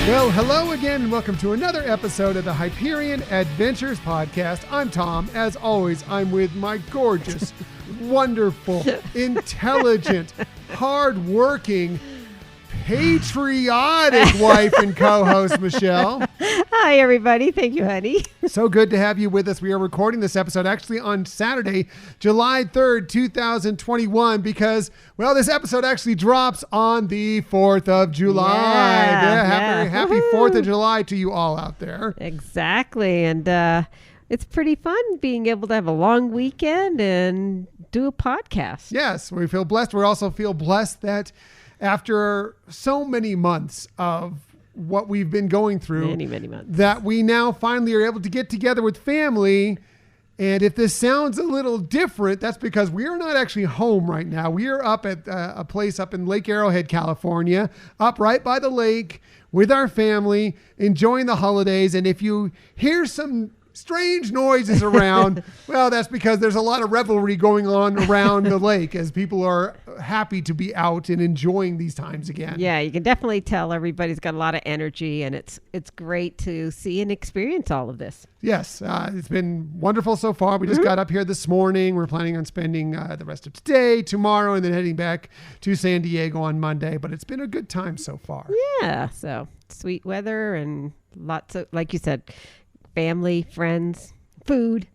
Well, hello again, and welcome to another episode of the Hyperion Adventures Podcast. I'm Tom. As always, I'm with my gorgeous, wonderful, intelligent, hardworking, patriotic wife and co-host, Michelle. Hi, everybody. Thank you, honey. So good to have you with us. We are recording this episode actually on Saturday, July 3rd, 2021, because, well, this episode actually drops on the 4th of July. Happy 4th of July to you all out there. Exactly. And it's pretty fun being able to have a long weekend and do a podcast. Yes, we feel blessed. We also feel blessed that after so many months of what we've been going through, many months, that we now finally are able to get together with family. And if this sounds a little different, that's because we are not actually home right now. We are up at a place up in Lake Arrowhead, California, up right by the lake with our family, enjoying the holidays. And if you hear some strange noises around, well, that's because there's a lot of revelry going on around the lake as people are happy to be out and enjoying these times again. Yeah, you can definitely tell everybody's got a lot of energy, and it's great to see and experience all of this. Yes, it's been wonderful so far. We just got up here this morning. We're planning on spending the rest of today, tomorrow, and then heading back to San Diego on Monday. But it's been a good time so far. Yeah, so sweet weather and lots of, like you said, family, friends, food,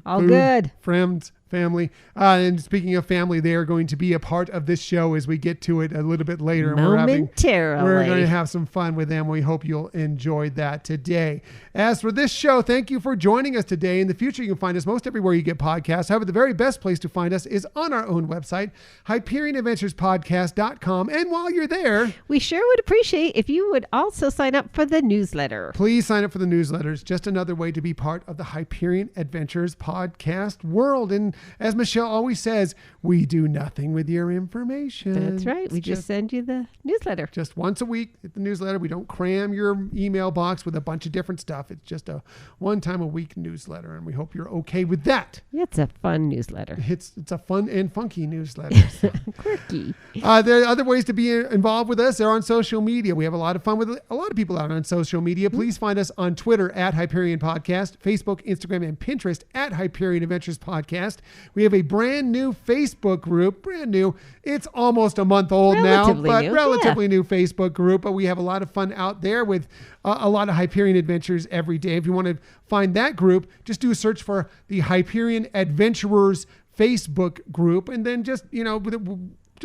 all good. Friends, family. And speaking of family, they are going to be a part of this show as we get to it a little bit later. Momentarily. We're going to have some fun with them. We hope you'll enjoy that today. As for this show, thank you for joining us today. In the future, you can find us most everywhere you get podcasts. However, the very best place to find us is on our own website, HyperionAdventurespodcast.com. And while you're there, we sure would appreciate if you would also sign up for the newsletter. Please sign up for the newsletters. Just another way to be part of the Hyperion Adventures podcast world. And as Michelle always says, we do nothing with your information. That's right. We just send you the newsletter. Just once a week at the newsletter. We don't cram your email box with a bunch of different stuff. It's just a one-time-a-week newsletter, and we hope you're okay with that. It's a fun newsletter. It's a fun and funky newsletter. So. Quirky. There are other ways to be involved with us. They're on social media. We have a lot of fun with a lot of people out on social media. Please find us on Twitter at Hyperion Podcast, Facebook, Instagram, and Pinterest at Hyperion Adventures Podcast. We have a brand new Facebook group. Brand new. It's almost a month old now, but relatively new Facebook group. But we have a lot of fun out there with a lot of Hyperion Adventures every day. If you want to find that group, just do a search for the Hyperion Adventurers Facebook group, and then just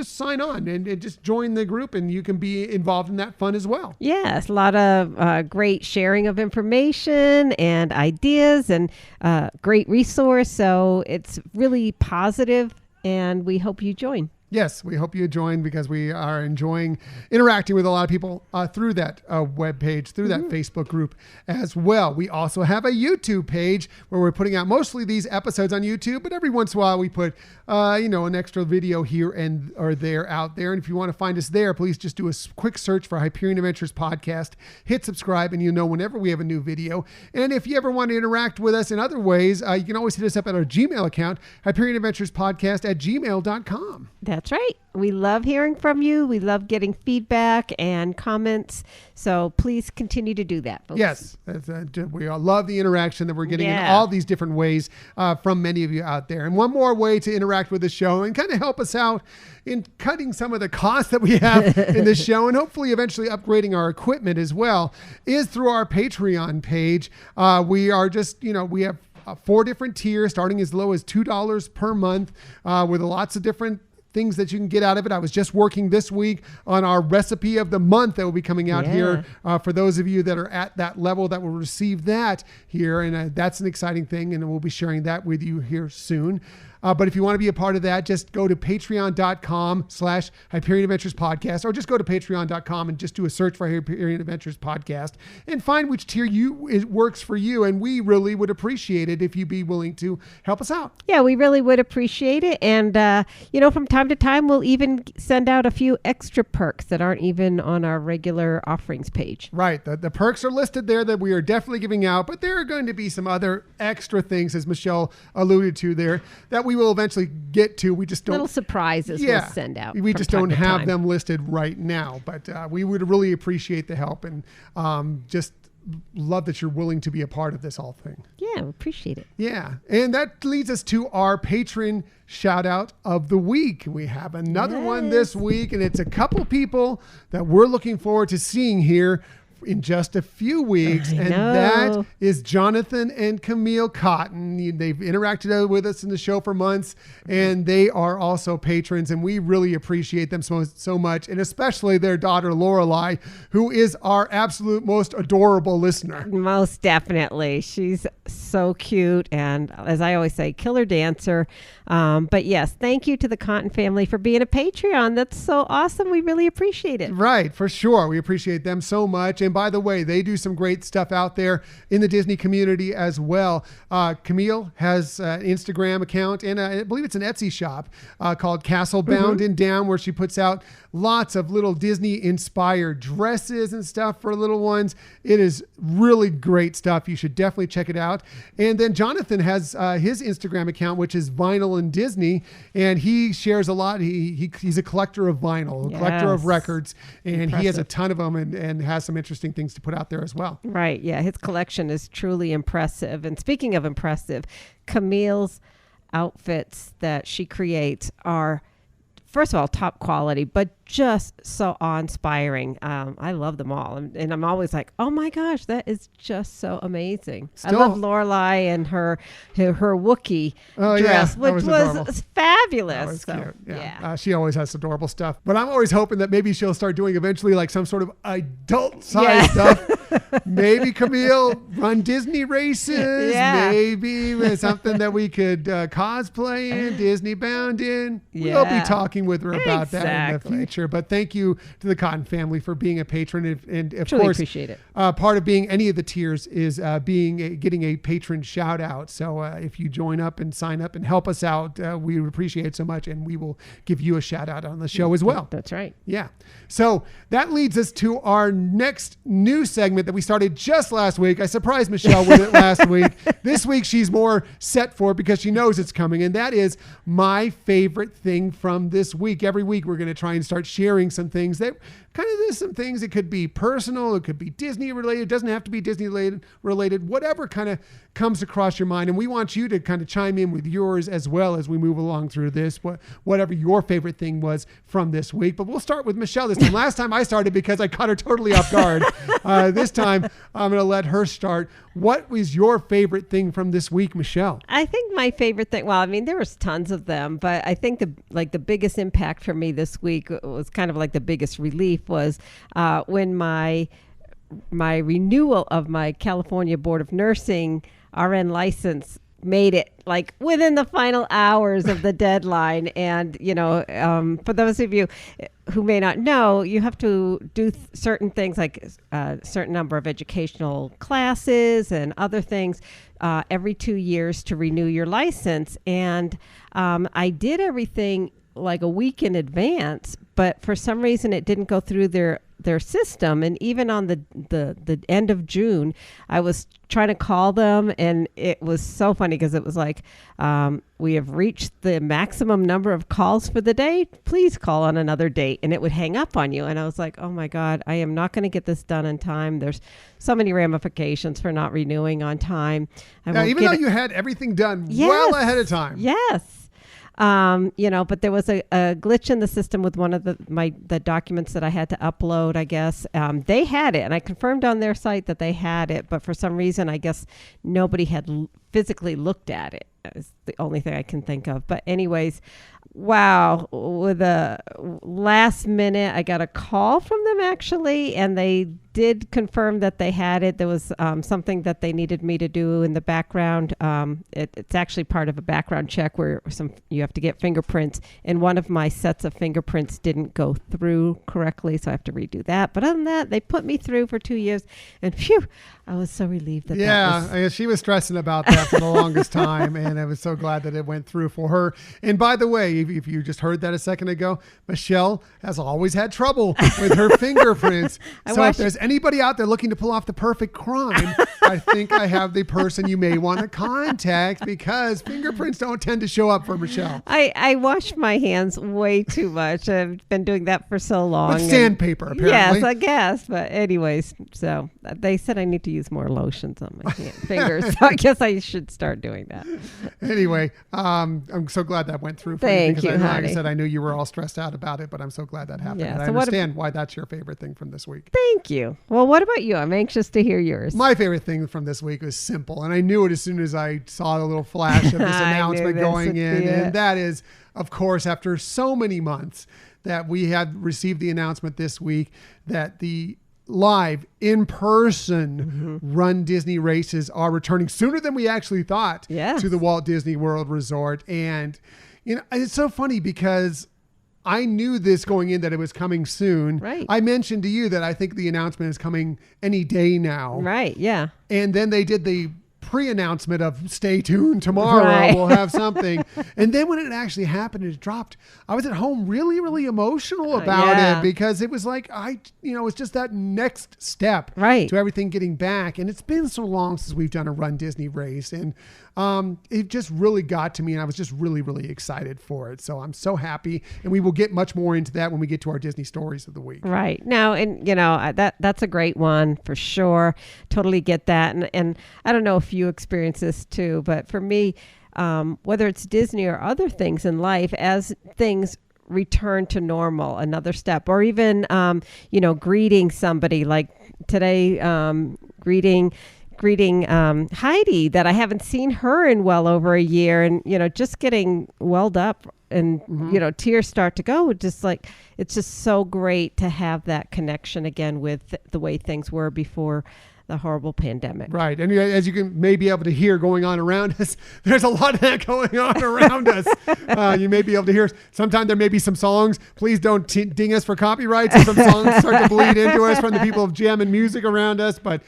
sign on and just join the group, and you can be involved in that fun as well. Yes, a lot of great sharing of information and ideas, and great resource. So it's really positive, and we hope you join. Yes, we hope you join because we are enjoying interacting with a lot of people through that webpage, through that Facebook group as well. We also have a YouTube page where we're putting out mostly these episodes on YouTube, but every once in a while we put, an extra video here and or there out there. And if you want to find us there, please just do a quick search for Hyperion Adventures Podcast, hit subscribe, and you'll know whenever we have a new video. And if you ever want to interact with us in other ways, you can always hit us up at our Gmail account, HyperionAdventuresPodcast@gmail.com. That's right. We love hearing from you. We love getting feedback and comments. So please continue to do that, folks. Yes. We all love the interaction that we're getting in all these different ways from many of you out there. And one more way to interact with the show and kind of help us out in cutting some of the costs that we have in the show, and hopefully eventually upgrading our equipment as well, is through our Patreon page. We are just, we have 4 different tiers starting as low as $2 per month with lots of different things that you can get out of it. I was just working this week on our recipe of the month that will be coming out here for those of you that are at that level that will receive that here. And that's an exciting thing. And we'll be sharing that with you here soon. But if you want to be a part of that, just go to patreon.com/Hyperion Adventures Podcast, or just go to patreon.com and just do a search for Hyperion Adventures Podcast and find which tier it works for you. And we really would appreciate it if you'd be willing to help us out. Yeah, we really would appreciate it. And, from time to time, we'll even send out a few extra perks that aren't even on our regular offerings page. Right. The perks are listed there that we are definitely giving out, but there are going to be some other extra things, as Michelle alluded to there, that we will eventually get to. We just don't. Little surprises we'll send out. We just don't have them listed right now. But we would really appreciate the help and just love that you're willing to be a part of this whole thing. Yeah, appreciate it. Yeah. And that leads us to our patron shout out of the week. We have another one this week, and it's a couple people that we're looking forward to seeing here in just a few weeks. And that is Jonathan and Camille Cotton. They've interacted with us in the show for months, and they are also patrons, and we really appreciate them so much, and especially their daughter Lorelei, who is our absolute most adorable listener. Most definitely. She's so cute, and as I always say, killer dancer. But yes, thank you to the Cotton family for being a Patreon. That's so awesome. We really appreciate it. Right, for sure. We appreciate them so much. And by the way, they do some great stuff out there in the Disney community as well. Camille has an Instagram account, and I believe it's an Etsy shop called Castle Bound and Down, where she puts out lots of little Disney inspired dresses and stuff for little ones. It is really great stuff. You should definitely check it out. And then Jonathan has his Instagram account, which is Vinyl and Disney, and he shares a lot. He's a collector of vinyl, a collector of records, and he has a ton of them and has some interesting things to put out there as well. Right. Yeah. His collection is truly impressive. And speaking of impressive, Camille's outfits that she creates are, first of all, top quality, but just so awe-inspiring. I love them all. And I'm always like, oh my gosh, that is just so amazing. I love Lorelei and her Wookiee dress, which was fabulous. That was cute. Yeah. She always has adorable stuff. But I'm always hoping that maybe she'll start doing eventually like some sort of adult-sized stuff. Maybe Camille run Disney races. Maybe something that we could cosplay in, Disney bound in. We'll be talking with her about that in the future. But thank you to the Cotton family for being a patron, and of truly course, appreciate it. Part of being any of the tiers is getting a patron shout out. So if you join up and sign up and help us out, we would appreciate it so much, and we will give you a shout out on the show as well. That's right. Yeah. So that leads us to our next new segment that we started just last week. I surprised Michelle with it last week. This week she's more set for it because she knows it's coming, and that is my favorite thing from this week. Every week we're going to try and start sharing some things that there's some things that could be personal, it could be Disney related, it doesn't have to be Disney related, whatever kind of comes across your mind. And we want you to kind of chime in with yours as well as we move along through this, whatever your favorite thing was from this week. But we'll start with Michelle this time. Last time I started because I caught her totally off guard. This time I'm going to let her start. What was your favorite thing from this week, Michelle? I think my favorite thing, well, I mean, there was tons of them, but I think the biggest impact for me this week was kind of like the biggest relief was when my renewal of my California Board of Nursing RN license made it like within the final hours of the deadline. And, for those of you who may not know, you have to do certain things like a certain number of educational classes and other things every 2 years to renew your license. And I did everything like a week in advance, but for some reason it didn't go through their system. And even on the end of June, I was trying to call them, and it was so funny because it was like, we have reached the maximum number of calls for the day. Please call on another date. And it would hang up on you. And I was like, oh my God, I am not going to get this done in time. There's so many ramifications for not renewing on time. Even though you had everything done well ahead of time. Yes. But there was a glitch in the system with one of the documents that I had to upload, I guess. They had it, and I confirmed on their site that they had it, but for some reason, I guess nobody had physically looked at it. Is the only thing I can think of. But anyways, wow, with a last minute, I got a call from them actually, and they did confirm that they had it. There was something that they needed me to do in the background. It's actually part of a background check where you have to get fingerprints, and one of my sets of fingerprints didn't go through correctly, so I have to redo that. But other than that, they put me through for 2 years, and phew, I was so relieved that she was stressing about that for the longest time, and I was so glad that it went through for her. And by the way, if you just heard that a second ago, Michelle has always had trouble with her fingerprints. So if there's anybody out there looking to pull off the perfect crime, I think I have the person you may want to contact, because fingerprints don't tend to show up for Michelle. I wash my hands way too much. I've been doing that for so long. With sandpaper, apparently. Yes, I guess. But anyways, so they said I need to use more lotions on my fingers. So I guess I should start doing that. Anyway, I'm so glad that went through for Thank you, because honey. like I said, I knew you were all stressed out about it, but I'm so glad that happened. Yeah, I so understand why that's your favorite thing from this week. Thank you. Well, what about you? I'm anxious to hear yours. My favorite thing from this week was simple, and I knew it as soon as I saw the little flash of this announcement going in, and that is, of course, after so many months that we had received the announcement this week that the live in-person Run Disney races are returning sooner than we actually thought to the Walt Disney World Resort. And it's so funny because I knew this going in that it was coming soon. Right. I mentioned to you that I think the announcement is coming any day now. Right. Yeah. And then they did the pre-announcement of stay tuned tomorrow. Right. We'll have something. And then when it actually happened, it dropped. I was at home really, really emotional about it, because it was like, it's just that next step to everything getting back. And it's been so long since we've done a Run Disney race. And it just really got to me, and I was just really, really excited for it. So I'm so happy, and we will get much more into that when we get to our Disney stories of the week. Right. Now, and that's a great one for sure. Totally get that. And I don't know if you experience this too, but for me, whether it's Disney or other things in life, as things return to normal, another step, or even, greeting somebody like today, greeting Heidi, that I haven't seen her in well over a year, and just getting welled up and tears start to go. Just like, it's just so great to have that connection again with the way things were before the horrible pandemic. Right. And as you can may be able to hear going on around us, there's a lot of that going on around us. You may be able to hear, sometimes there may be some songs. Please don't ding us for copyrights if some songs start to bleed into us from the people of jamming music around us, but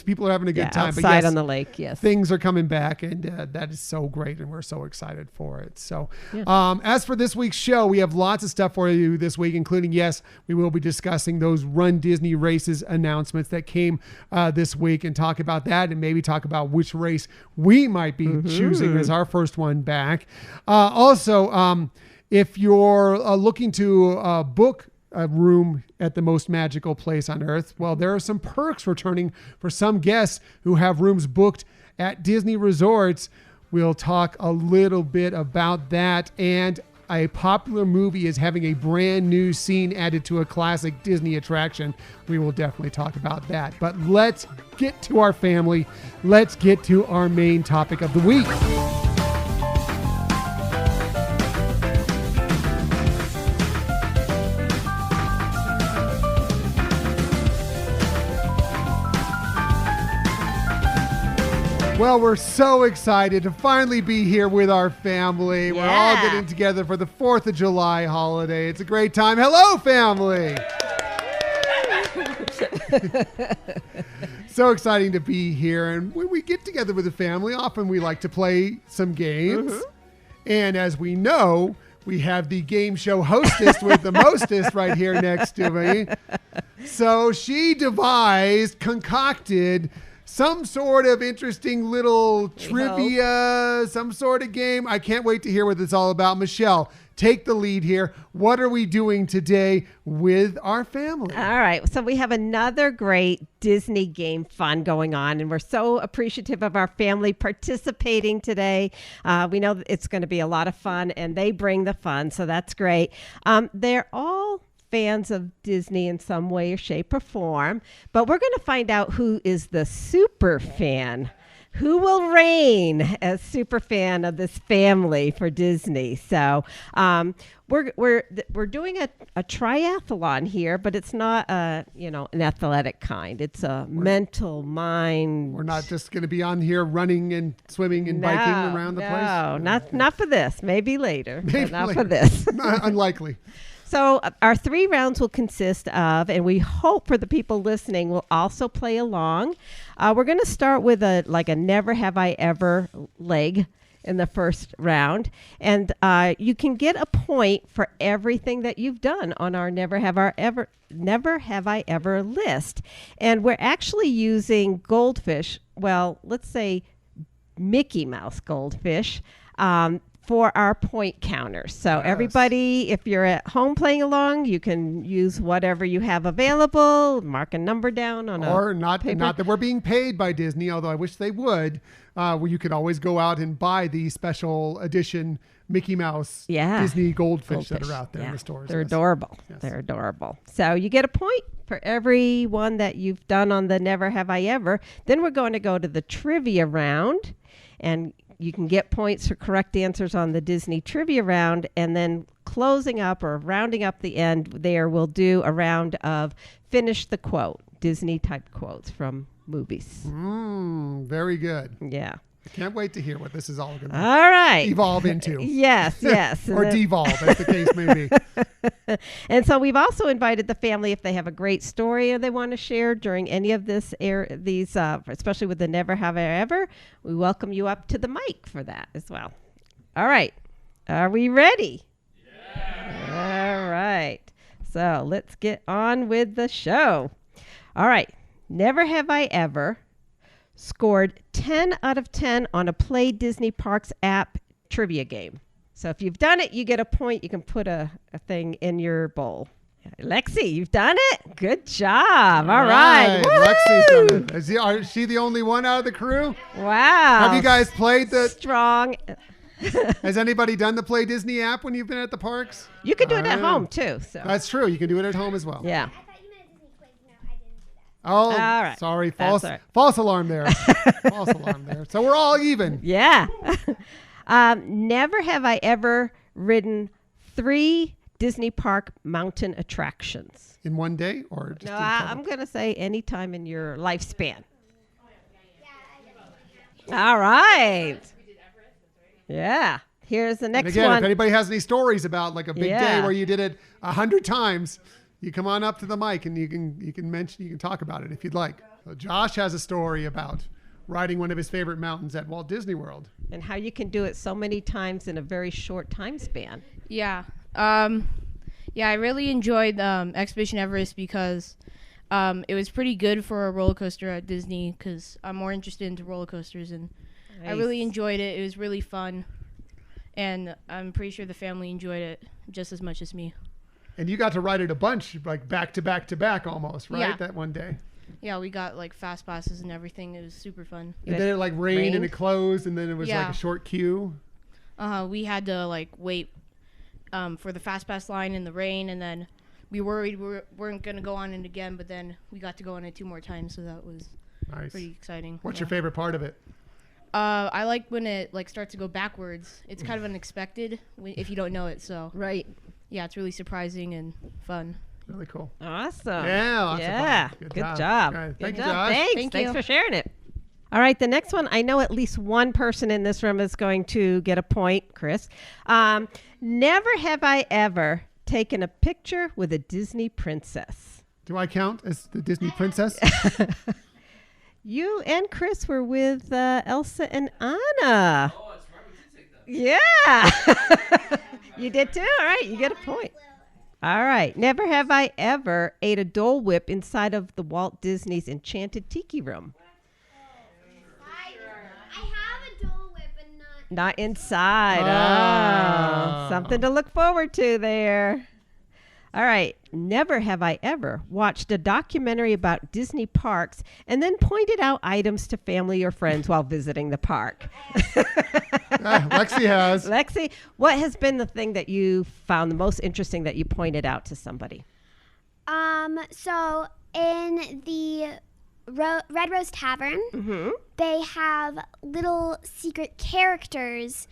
people are having a good time. Outside but yes, on the lake, yes. Things are coming back, and that is so great, and we're so excited for it. So as for this week's show, we have lots of stuff for you this week, including, yes, we will be discussing those Run Disney races announcements that came this week, and talk about that, and maybe talk about which race we might be choosing as our first one back. Also, if you're looking to book a room at the most magical place on earth, well, there are some perks returning for some guests who have rooms booked at Disney resorts. We'll talk a little bit about that, and a popular movie is having a brand new scene added to a classic Disney attraction. We will definitely talk about that. But let's get to our family. Let's get to our main topic of the week. Well, we're so excited to finally be here with our family. We're all getting together for the 4th of July holiday. It's a great time. Hello, family. So exciting to be here. And when we get together with the family, often we like to play some games. And as we know, we have the game show hostess with the mostest right here next to me. So she concocted some sort of interesting little trivia, some sort of game. I can't wait to hear what it's all about. Michelle, take the lead here. What are we doing today with our family? All right. So we have another great Disney game fun going on, and we're so appreciative of our family participating today. We know it's going to be a lot of fun, and they bring the fun, so that's great. They're all fans of Disney in some way or shape or form, but we're going to find out who is the super fan. Who will reign as super fan of this family for Disney? So we're doing a triathlon here, but it's not an athletic kind. It's a mental mind. We're not just going to be on here running and swimming and biking around the place. No, not for this. Maybe later, Maybe but not later. for this. Unlikely. So our 3 rounds will consist of, and we hope for the people listening will also play along. We're going to start with a never have I ever leg. in the first round. And you can get a point for everything that you've done on our Never Have I Ever list. And we're actually using goldfish, well, let's say Mickey Mouse goldfish, for our point counters. So everybody, if you're at home playing along, you can use whatever you have available, mark a number down on or not that we're being paid by Disney, although I wish they would, where you could always go out and buy the special edition Mickey Mouse Disney goldfish that are out there in the stores. They're adorable. Yes. They're adorable. So you get a point for every one that you've done on the Never Have I Ever. Then we're going to go to the trivia round, and you can get points for correct answers on the Disney trivia round, and then closing up or rounding up the end there, we'll do a round of finish the quote, Disney type quotes from movies. Very good. Yeah. I can't wait to hear what this is all going to evolve into. Yes. Or devolve, as the case may be. And so we've also invited the family, if they have a great story or they want to share during any of these, especially with the Never Have I Ever, we welcome you up to the mic for that as well. All right. Are we ready? Yeah. All right. So let's get on with the show. All right. Never have I ever scored 10 out of 10 on a Play Disney Parks app trivia game. So if you've done it, you get a point. You can put a thing in your bowl. Lexi, you've done it? Good job. All right. Lexi's done it. Is she the only one out of the crew? Wow. Have you guys played the... Strong. Has anybody done the Play Disney app when you've been at the parks? You can do it at home, too. So. That's true. You can do it at home as well. Yeah. Oh, all right. Sorry. False alarm there. False alarm there. So we're all even. Yeah. Never have I ever ridden 3 Disney Park mountain attractions. In one day or just No, I'm going to say any time in your lifespan. All right. Yeah. Here's the next one. If anybody has any stories about like a big day where you did it 100 times, you come on up to the mic and you can talk about it if you'd like. So Josh has a story about riding one of his favorite mountains at Walt Disney World. And how you can do it so many times in a very short time span. Yeah. I really enjoyed Expedition Everest because it was pretty good for a roller coaster at Disney because I'm more interested into roller coasters, and I really enjoyed it. It was really fun, and I'm pretty sure the family enjoyed it just as much as me. And you got to ride it a bunch, like back to back to back almost, right? Yeah. That one day. Yeah, we got like fast passes and everything. It was super fun. And then it like rained and it closed, and then it was like a short queue. We had to like wait for the fast pass line in the rain, and then we worried we weren't going to go on it again, but then we got to go on it 2 more times, so that was pretty exciting. What's your favorite part of it? I like when it like starts to go backwards. It's kind of unexpected if you don't know it. So yeah, it's really surprising and fun. Really cool. Awesome. Yeah. Good job. Okay. Thank you, Josh. Josh. Thanks for sharing it. All right, the next one, I know at least one person in this room is going to get a point, Chris. Never have I ever taken a picture with a Disney princess. Do I count as the Disney princess? You and Chris were with Elsa and Anna. Oh, that's right. We did take that. Yeah. You did too? All right, you get a point. All right. Never have I ever ate a Dole Whip inside of the Walt Disney's Enchanted Tiki Room. I have a Dole Whip, but not inside. Oh, something to look forward to there. All right. Never have I ever watched a documentary about Disney parks and then pointed out items to family or friends while visiting the park. Lexi has. Lexi, what has been the thing that you found the most interesting that you pointed out to somebody? So in the Red Rose Tavern, they have little secret characters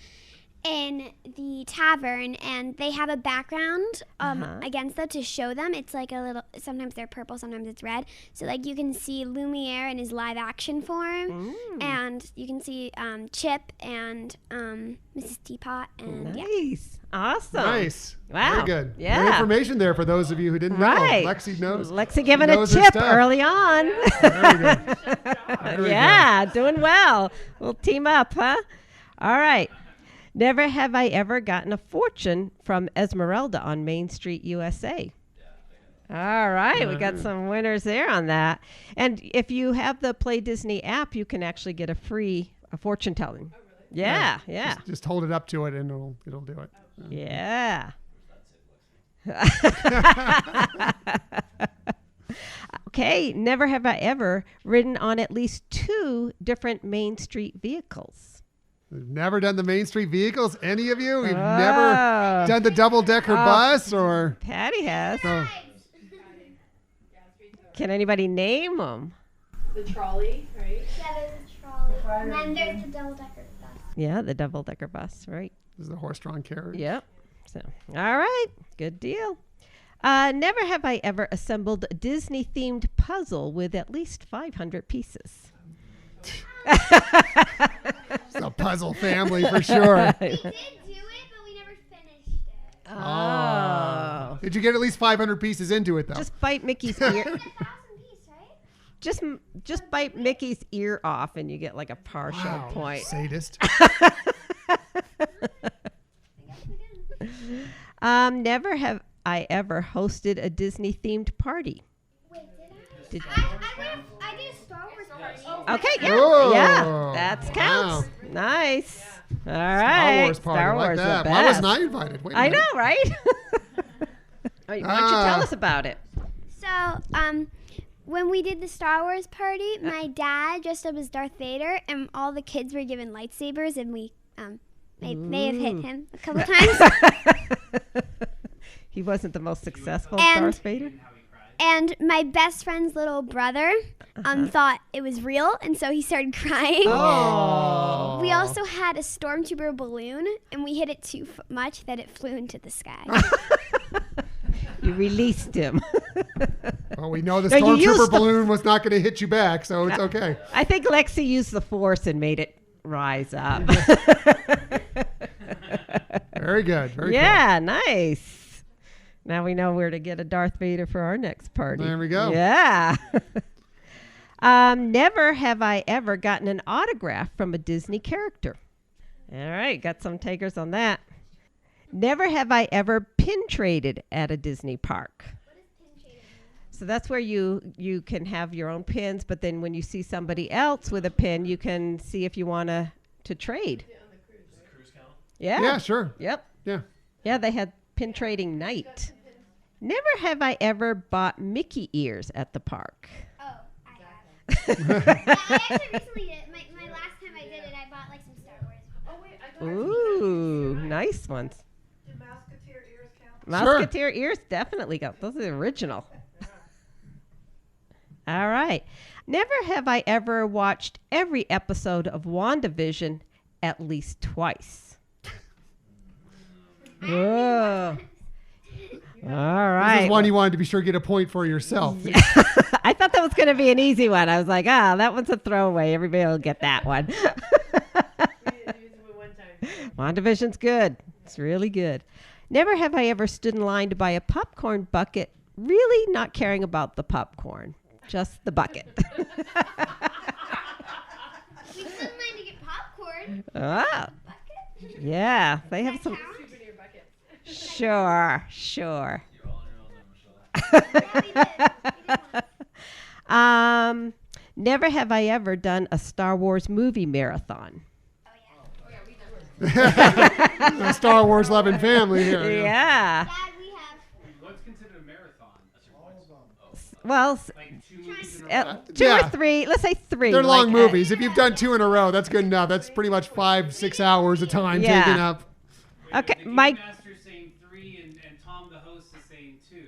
in the tavern, and they have a background against them to show them. It's like a little, sometimes they're purple, sometimes it's red. So like you can see Lumiere in his live action form, and you can see Chip and Mrs. Teapot. And nice. Awesome. Nice. Wow. Very good. Yeah. Good information there for those of you who didn't know. Lexi knows. Lexi giving a tip early on. Very good. Very good. Doing well. We'll team up, huh? All right. Never have I ever gotten a fortune from Esmeralda on Main Street, USA. All right, we got some winners there on that. And if you have the Play Disney app, you can actually get a free fortune telling. Oh, really? Yeah. Just hold it up to it and it'll do it. Yeah. Okay, never have I ever ridden on at least 2 different Main Street vehicles. We've never done the Main Street vehicles, any of you? We've never done the double-decker bus or... Patty has. Oh. Can anybody name them? The trolley, right? Yeah, there's a trolley. And then there's the double-decker bus. Yeah, the double-decker bus, right? This is the horse-drawn carriage. Yep. So, all right, good deal. Never have I ever assembled a Disney-themed puzzle with at least 500 pieces. It's a puzzle family for sure. We did do it, but we never finished it. Oh. Did you get at least 500 pieces into it, though? Just bite Mickey's ear. 1,000 piece, right? Just bite Mickey's ear off and you get like a partial Wow, point. sadist. I guess we did. Never have I ever hosted a Disney-themed party. Wait, Did- I did a Star Wars party. Okay, yeah. Oh, Yeah, that counts. wow. Nice. All right. Star Wars party, Star like Wars, that. the Why best. wasn't I invited? Wait a I minute. know, right? Why don't you tell us about it? So, when we did the Star Wars party, my dad dressed up as Darth Vader, and all the kids were given lightsabers, and we may have hit him a couple times. He wasn't the most successful And- Darth Vader? And my best friend's little brother thought it was real, and so he started crying. Oh. We also had a stormtrooper balloon, and we hit it too much that it flew into the sky. You released him. Well, we know the No, you used stormtrooper the- balloon was not going to hit you back, so it's okay. I think Lexi used the Force and made it rise up. Very good. Very Yeah, nice. Now we know where to get a Darth Vader for our next party. There we go. Yeah. Never have I ever gotten an autograph from a Disney character. All right, got some takers on that. Never have I ever pin traded at a Disney park. So that's where you can have your own pins, but then when you see somebody else with a pin, you can see if you want to trade. Yeah, on the cruise. Does the cruise count? Yeah. Yeah, sure. Yep. Yeah. Yeah, they had pin trading night. Never have I ever bought Mickey ears at the park. Oh, I have. Yeah, I actually recently did. My last time I did it, I bought like some Star Wars. Oh, wait, I thought Ooh, nice ones. did Musketeer ears count? Musketeer ears definitely got those. Are the original. All right. Never have I ever watched every episode of WandaVision at least twice. Whoa. All right. This is one you wanted to be sure to get a point for yourself. I thought that was going to be an easy one. I was like, that one's a throwaway. Everybody will get that one. WandaVision's good. It's really good. Never have I ever stood in line to buy a popcorn bucket, really not caring about the popcorn, just the bucket. We stood in line to get popcorn. Ah, Bucket? yeah. They have some. Count? Souvenir bucket. Sure. You're all on your own now, Michelle. Yeah, we did. We did one. Never have I ever done a Star Wars movie marathon. Oh, yeah. The Star Wars loving family here. Yeah. Dad, we have. What's considered a marathon? That's your point. Well, Like 2 movies in a row? 2 Yeah. or 3. Let's say 3. They're long like, movies. If you've done 2 in a row, that's good enough. That's pretty much 5-6 hours of time Yeah. taken up. Okay, The game Mike. master's saying 3 and Tom the host is saying 2.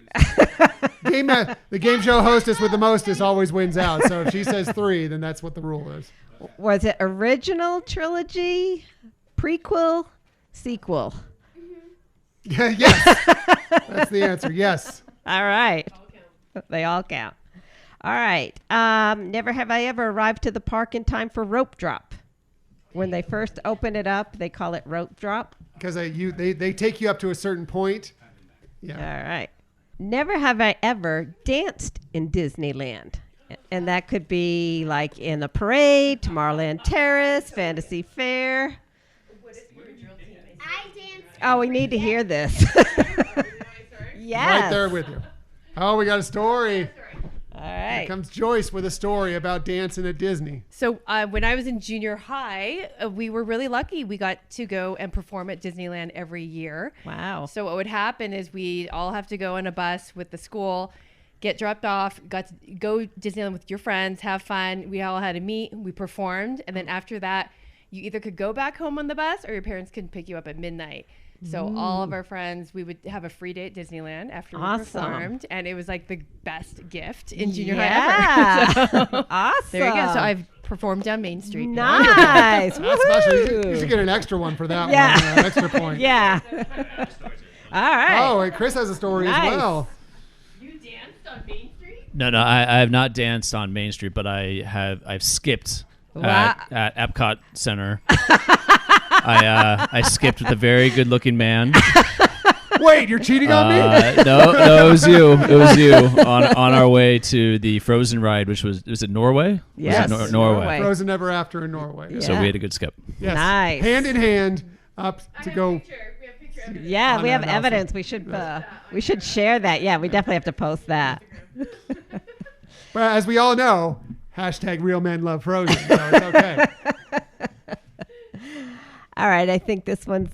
The game show hostess with the mostest always wins out. So if she says 3, then that's what the rule is. Was it original trilogy, prequel, sequel? Yes. That's the answer. Yes. All right. They all count. All right. Never have I ever arrived to the park in time for rope drop. When they first open it up, they call it rope drop. Because they take you up to a certain point. Yeah. All right. Never have I ever danced in Disneyland. And that could be like in the parade, Tomorrowland Terrace, Fantasy Fair. Oh, we need to hear this. Yes. Right there with you. Oh, we got a story. All right. Here comes Joyce with a story about dancing at Disney. So when I was in junior high, we were really lucky. We got to go and perform at Disneyland every year. Wow. So what would happen is we'd all have to go on a bus with the school, get dropped off, got to go Disneyland with your friends, have fun. We all had to meet. We performed. And then after that, you either could go back home on the bus or your parents could pick you up at midnight. So all of our friends, we would have a free day at Disneyland after we performed, and it was like the best gift in junior high ever. So, Awesome. there you go. So I've performed down Main Street. Nice. That's special. Woohoo. You should get an extra one for that Yeah. one. An extra point. Yeah. All right. Oh, and Chris has a story Nice. as well. You danced on Main Street? No, I have not danced on Main Street, but I've skipped at Epcot Center. I skipped with a very good-looking man. Wait, you're cheating on me? No, it was you. It was you on our way to the Frozen ride, which was it Norway? Yes, Was it Norway. Norway. Frozen Ever After in Norway. Yeah. So we had a good skip. Yes. Nice. Hand in hand up to go. We have picture evidence. Yeah, On we have that also. evidence. We should share that. Yeah, we definitely have to post that. But as we all know, hashtag real men love Frozen. So it's okay. All right, I think this one's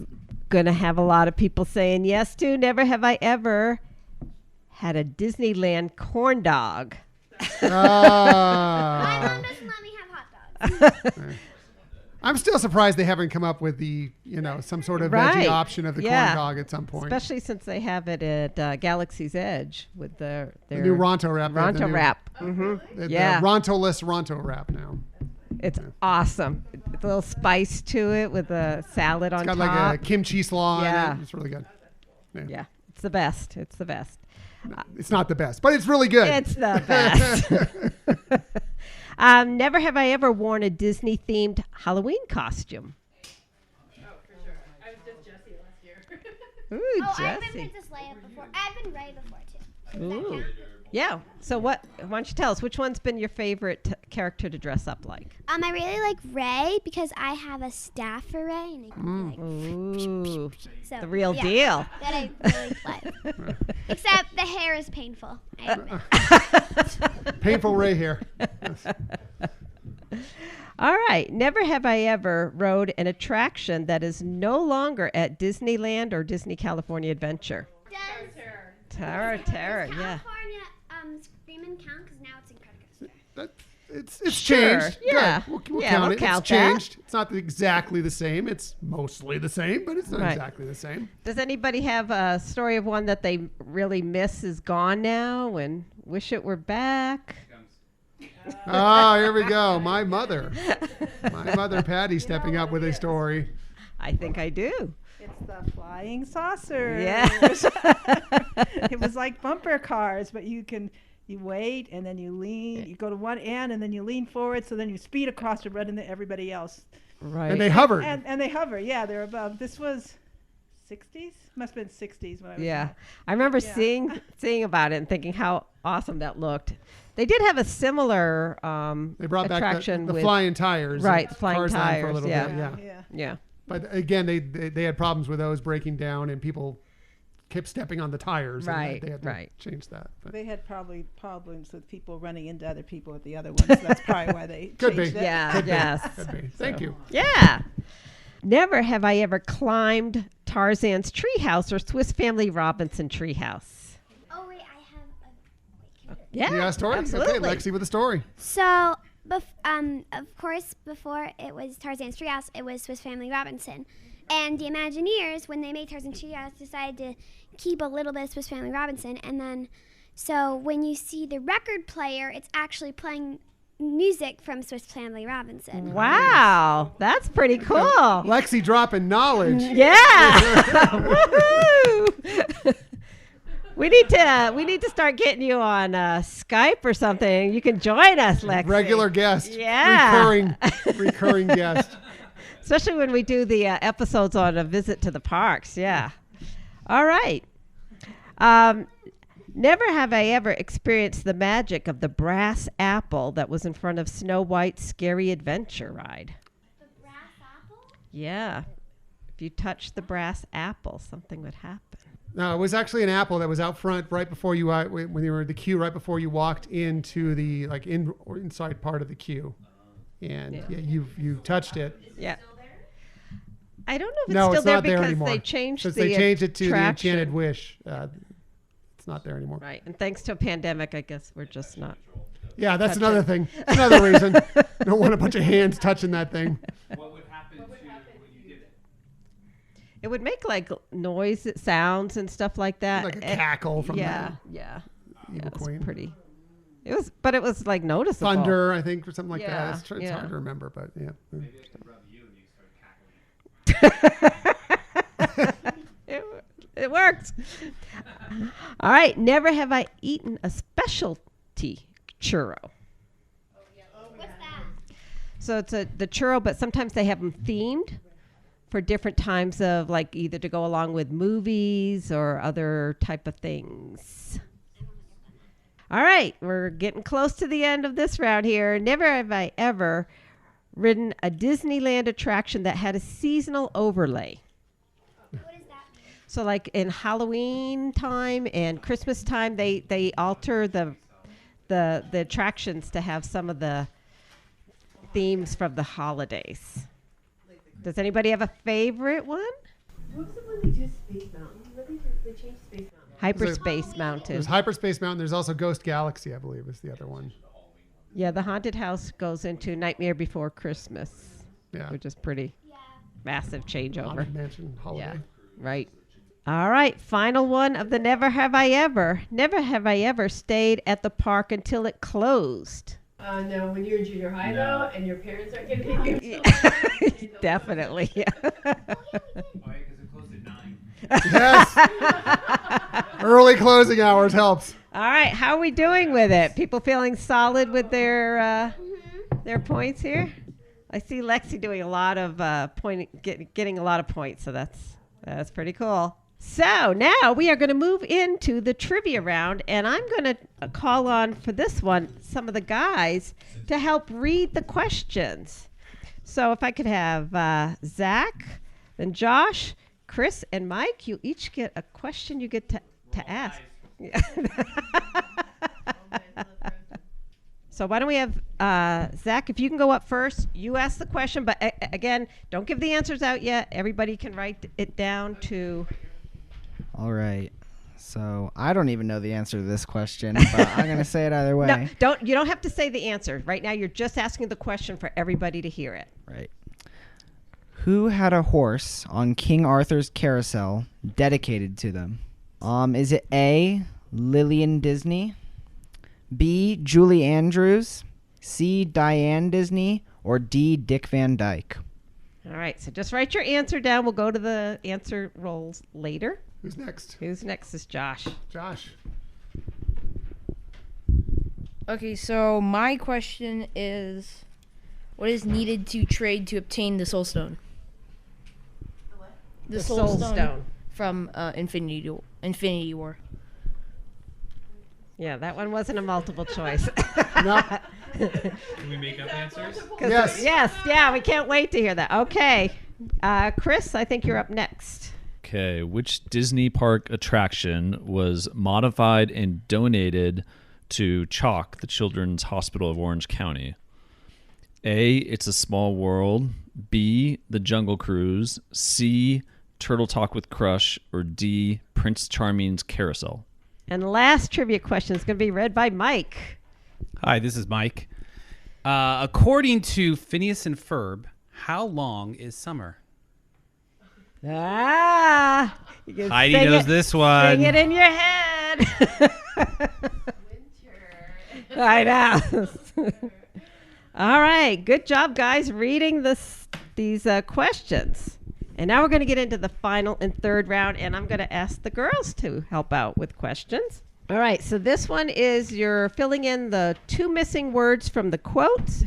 going to have a lot of people saying yes to. Never have I ever had a Disneyland corn dog. My Ah. mom doesn't let me have hot dogs. I'm still surprised they haven't come up with the, some sort of Right. veggie option of the Yeah. corn dog at some point. Especially since they have it at Galaxy's Edge with their the new Ronto wrap. Ronto wrap. Yeah. The Ronto-less Ronto wrap now. It's awesome. It's a little spice to it with a salad on It's got top. like a kimchi slaw Yeah. in it. It's really good. Yeah, it's the best. It's the best. It's not the best, but it's really good. It's the best. Never have I ever worn a Disney-themed Halloween costume. Oh, for sure. I was just Jessie last year. Ooh, Oh, I've been Jessie. Princess Leia before. I've been Rey before too. Does that Ooh. count? Yeah. So why don't you tell us, which one's been your favorite character to dress up like? I really like Rey because I have a staff for Rey, and I can be Ooh, so, the real yeah, deal. That I really like. Except the hair is painful. I admit. Painful Ray hair. Yes. All right. Never have I ever rode an attraction that is no longer at Disneyland or Disney California Adventure. Does Terror, yeah. California Screamin' count? Because now it's Incredicoaster. It's Sure, changed. yeah. Good. We'll Yeah, count we'll it. count It's that. changed. It's not exactly the same. It's mostly the same, but it's not Right. exactly the same. Does anybody have a story of one that they really miss is gone now and wish it were back? Ah, here we go. My mother, Patty, stepping up with a story. I think I do. It's the flying saucer. Yeah. It was like bumper cars, but you wait and then you lean. You go to one end and then you lean forward, so then you speed across to run into everybody else. Right. And they hovered. And they hover. Yeah, they're above. This was 60s. Must have been 60s when I was. Yeah, there. I remember Yeah. seeing about it and thinking how awesome that looked. They did have a similar They brought back attraction the with flying tires. Right, at flying Cars Land for a tires, little yeah. bit, yeah. Yeah. yeah. But again, they had problems with those breaking down, and people kept stepping on the tires. and Right, they had to right. change that. But They had probably problems with people running into other people at the other ones. That's probably why they Could changed be. it. Yeah, Could be. yes. Could be. Thank you. Yeah. Never have I ever climbed Tarzan's treehouse or Swiss Family Robinson treehouse. Oh, wait, I have a... Yeah, You got a story? absolutely. Okay, Lexi with a story. So, of course, before it was Tarzan's Treehouse, it was Swiss Family Robinson. And the Imagineers, when they made Tarzan's Treehouse, decided to keep a little bit of Swiss Family Robinson. And then, so when you see the record player, it's actually playing music from Swiss Family Robinson. Wow, that's pretty cool. Lexi dropping knowledge. Yeah. Woohoo! We need to start getting you on Skype or something. You can join us, Lexi. Regular guest. Yeah. Recurring guest. Especially when we do the episodes on a visit to the parks. Yeah. All right. Never have I ever experienced the magic of the brass apple that was in front of Snow White's Scary Adventure ride. The brass apple? Yeah. If you touched the brass apple, something would happen. No, it was actually an apple that was out front right before you when you were at the queue, right before you walked into the inside part of the queue, and you touched it. Yeah. I don't know if it's No, still it's there not there because anymore. they changed Since the they changed it to the attraction. Enchanted Wish. It's not there anymore. Right, and thanks to a pandemic, I guess we're just not. Yeah, that's Touch another it. thing. Another reason. Don't want a bunch of hands touching that thing. What would happen to when you did it? It would make like noise, sounds, and stuff like that. Like a And- cackle from yeah, the yeah. Evil It was Queen. pretty. But it was like noticeable. Thunder, I think, or something like Yeah, that. It's yeah. hard to remember, but yeah. Maybe I could rub you and you start cackling. It worked. All right. Never have I eaten a specialty churro. What's that? So it's the churro, but sometimes they have them themed for different times of like either to go along with movies or other type of things. All right. We're getting close to the end of this round here. Never have I ever ridden a Disneyland attraction that had a seasonal overlay. What does that mean? So like in Halloween time and Christmas time, they alter the attractions to have some of the themes from the holidays. Does anybody have a favorite one? What was the one they do Space Mountain? What they changed Space Mountain? Hyperspace Mountain. There's Hyperspace Mountain. There's also Ghost Galaxy, I believe, is the other one. Yeah, the haunted house goes into Nightmare Before Christmas, Yeah. which is pretty massive changeover. Haunted Mansion Holiday. Yeah, right. All right, final one of the Never Have I Ever. Never have I ever stayed at the park until it closed. No, when you're in junior high though, and your parents aren't getting you. Definitely. Yeah. Oh, yeah, because it closed at 9. Yes. Early closing hours helps. All right, how are we doing with it? People feeling solid with their points here? I see Lexi doing a lot of getting a lot of points, so that's pretty cool. So now we are going to move into the trivia round, and I'm going to call on for this one some of the guys to help read the questions. So if I could have Zach, then Josh, Chris, and Mike, you each get a question you get to ask. So why don't we have Zach, if you can go up first, you ask the question, but again, don't give the answers out yet. Everybody can write it down to... All right. So I don't even know the answer to this question, but I'm going to say it either way. No, you don't have to say the answer. Right now, you're just asking the question for everybody to hear it. Right. Who had a horse on King Arthur's carousel dedicated to them? Is it A, Lillian Disney, B, Julie Andrews, C, Diane Disney, or D, Dick Van Dyke? All right, so just write your answer down. We'll go to the answer rolls later. Who's next? Who's next is Josh. Josh. Okay, so my question is, what is needed to trade to obtain the Soul Stone? The Soul Stone from Infinity War. Yeah, that one wasn't a multiple choice. No. Can we make up answers? Yes. Yes, yeah, we can't wait to hear that. Okay, Chris, I think you're up next. Okay, which Disney park attraction was modified and donated to CHOC, the Children's Hospital of Orange County? A, It's a Small World. B, The Jungle Cruise. C, Turtle Talk with Crush. Or D, Prince Charming's Carousel. And the last trivia question is going to be read by Mike. Hi, this is Mike. According to Phineas and Ferb, how long is summer? You can Heidi sing knows it- this one. Sing it in your head. I know. All right, good job, guys, reading these questions. And now we're going to get into the final and third round, and I'm going to ask the girls to help out with questions. All right, so this one is you're filling in the 2 missing words from the quotes.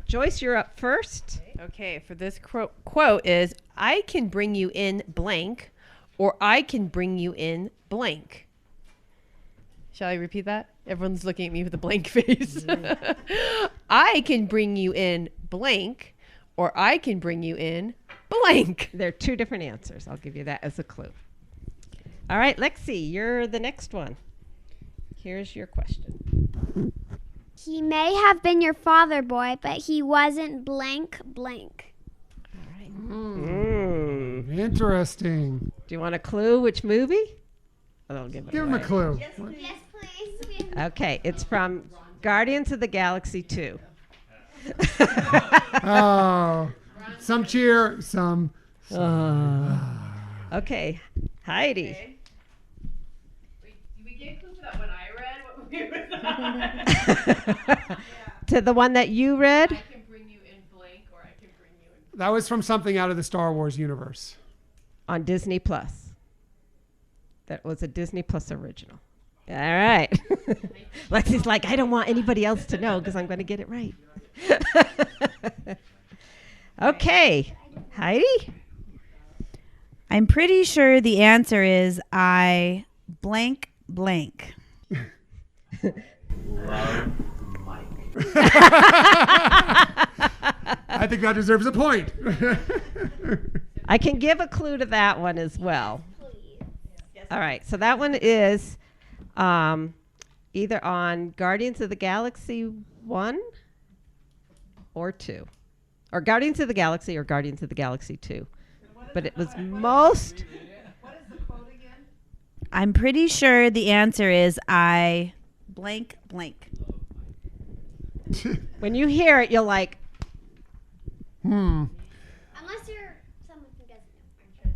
Joyce, you're up first. Okay, for this quote is, I can bring you in blank, or I can bring you in blank. Shall I repeat that? Everyone's looking at me with a blank face. I can bring you in blank, or I can bring you in blank. There are two different answers. I'll give you that as a clue. All right, Lexi, you're the next one. Here's your question. He may have been your father, boy, but he wasn't blank blank. All right. Interesting. Do you want a clue which movie? I'll give him a clue. Yes, please. Okay, it's from Guardians of the Galaxy 2. Oh, some cheer, some. Okay, Heidi. Okay. Wait, did we get a clue for that one I read? What movie was that? To the one that you read? I can bring you in blank, or I can bring you in. That was from something out of the Star Wars universe. On Disney Plus. That was a Disney Plus original. All right. Lexi's like, I don't want anybody else to know because I'm going to get it right. Okay, Heidi? I'm pretty sure the answer is I blank blank. I think that deserves a point. I can give a clue to that one as well. All right, so that one is either on Guardians of the Galaxy 1 or 2. Or Guardians of the Galaxy or Guardians of the Galaxy 2. But it was most... What is the quote again? I'm pretty sure the answer is I blank blank. When you hear it, you're like... Unless you're someone who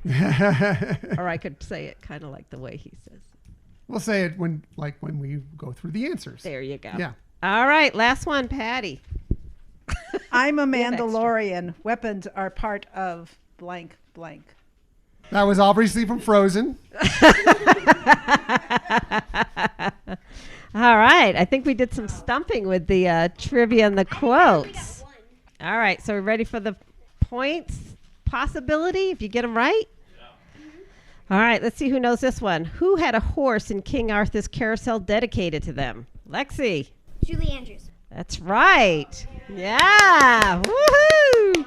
doesn't know. Or I could say it kind of like the way he says it. We'll say it when we go through the answers. There you go. Yeah. All right, last one, Patty. I'm a We have extra. Mandalorian. Weapons are part of blank blank. That was obviously from Frozen. All right, I think we did some stumping with the trivia and the quotes. All right, so we're ready for the points possibility if you get them right? All right, let's see who knows this one. Who had a horse in King Arthur's carousel dedicated to them? Lexi. Julie Andrews. That's right. Yeah. Woohoo.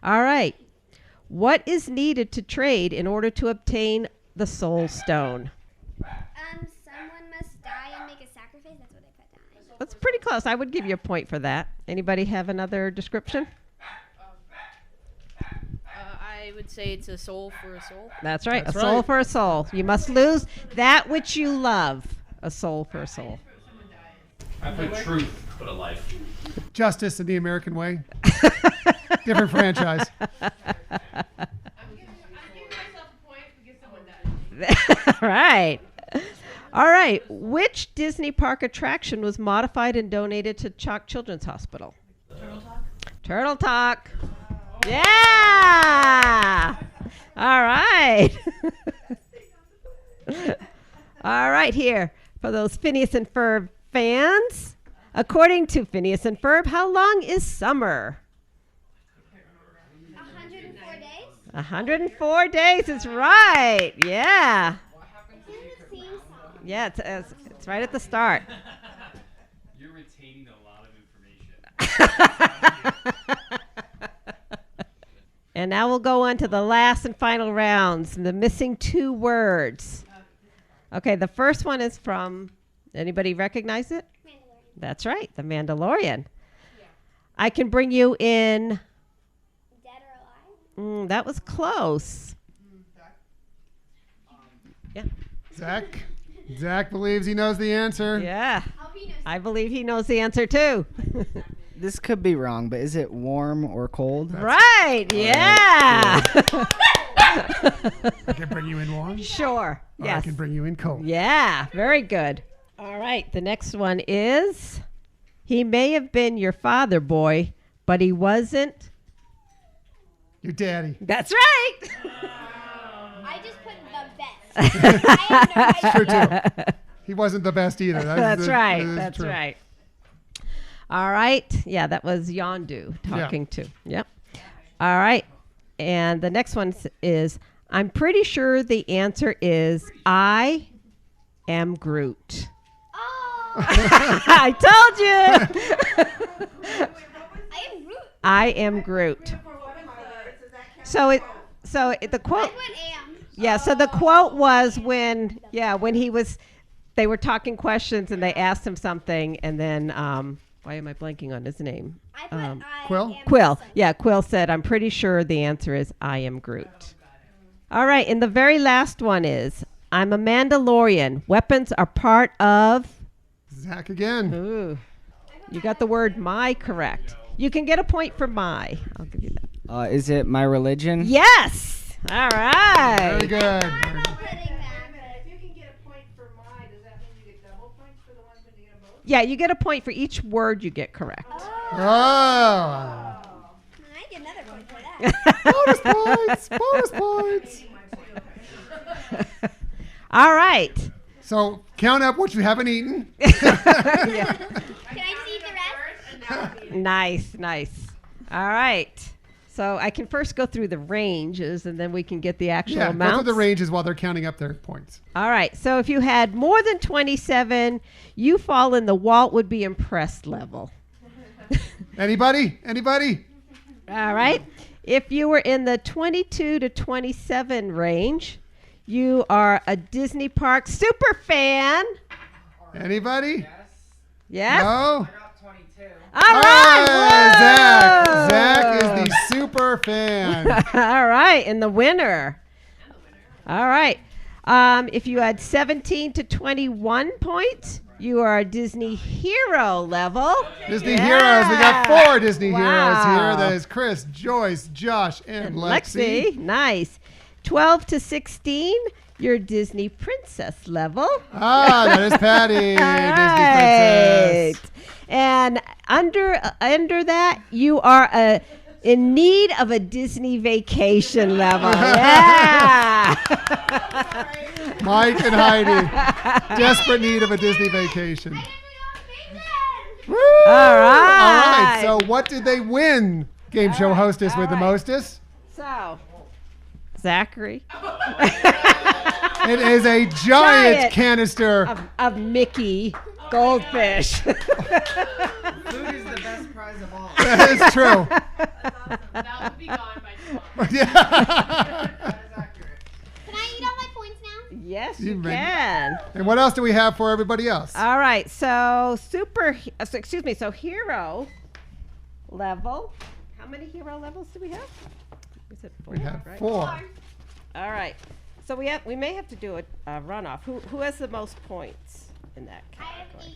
All right. What is needed to trade in order to obtain the soul stone? Someone must die and make a sacrifice. That's what I put down. That's pretty close. I would give you a point for that. Anybody have another description? I would say it's a soul for a soul. That's right. That's a soul right. for a soul. You must lose that which you love. A soul for a soul. I put truth, put a life. Justice in the American way. Different franchise. I'm giving myself a point because someone died. Right. All right. Which Disney park attraction was modified and donated to Chalk Children's Hospital? Turtle Talk? Turtle Talk. Yeah. All right. All right, here. For those Phineas and Ferb fans, according to Phineas and Ferb, how long is summer? 104 days? 104 days is right. Yeah. Isn't the theme song? Yeah, it's right at the start. You're retaining a lot of information. And now we'll go on to the last and final rounds, the missing two words. Okay, the first one is from, anybody recognize it? Mandalorian. That's right, The Mandalorian. I can bring you in. Dead or alive? That was close. Yeah. Zach believes he knows the answer. Yeah. I believe he knows the answer too. This could be wrong, but is it warm or cold? Right. Yeah. I can bring you in warm. Sure. Or I Yes. can bring you in cold. Yeah. Very good. All right. The next one is, he may have been your father, boy, but he wasn't. Your daddy. That's right. I just put the best. I have no idea. True too. He wasn't the best either. That's right. that is That's true. right. All right. Yeah, that was Yondu talking to. Yep. All right. And the next one is, I'm pretty sure the answer is I am Groot. Oh, I told you. I am Groot. I am Groot. The quote. Yeah, so the quote was when they were talking questions and they asked him something, and then why am I blanking on his name? Quill? Quill. Yeah, Quill said, I'm pretty sure the answer is I am Groot. All right, and the very last one is, I'm a Mandalorian. Weapons are part of... Zach again. Ooh. You got the word my correct. You can get a point for my. I'll give you that. Is it my religion? Yes! All right. Very good. If you can get a point for mine, does that mean you get double points for the ones when you get them both? Yeah, you get a point for each word you get correct. Oh. I get another point for that. Bonus points. All right. So count up what you haven't eaten. Can I just eat the rest? Nice. All right. So I can first go through the ranges, and then we can get the actual Yeah, amounts. go through the ranges while they're counting up their points. All right. So if you had more than 27, you fall in the Walt would be impressed level. Anybody? All right. If you were in the 22 to 27 range, you are a Disney Park super fan. Anybody? Yes? No? All right. Hey, Zach is the super fan. All right. And the winner. All right. If you had 17 to 21 points, you are a Disney hero level. Disney Heroes. We got 4 Disney Heroes Wow. here. That is Chris, Joyce, Josh, and Lexi. Nice. 12 to 16, you're Disney princess level. Ah, that is Patty. Disney princess. And under that, you are in need of a Disney vacation level. Yeah. Mike and Heidi, desperate need of a Disney vacation. Woo! All right. So what did they win, game show hostess with the mostest? So, Zachary. It is a giant canister of Mickey goldfish. Food is the best prize of all. That is true. That will be gone by tomorrow. Yeah. Can I eat all my points now? Yes, You you may. can. And what else do we have for everybody else? All right. So so hero level. How many hero levels do we have? Is it 4? We have right? 4. All right. So we may have to do a runoff. Who has the most points in that I have category?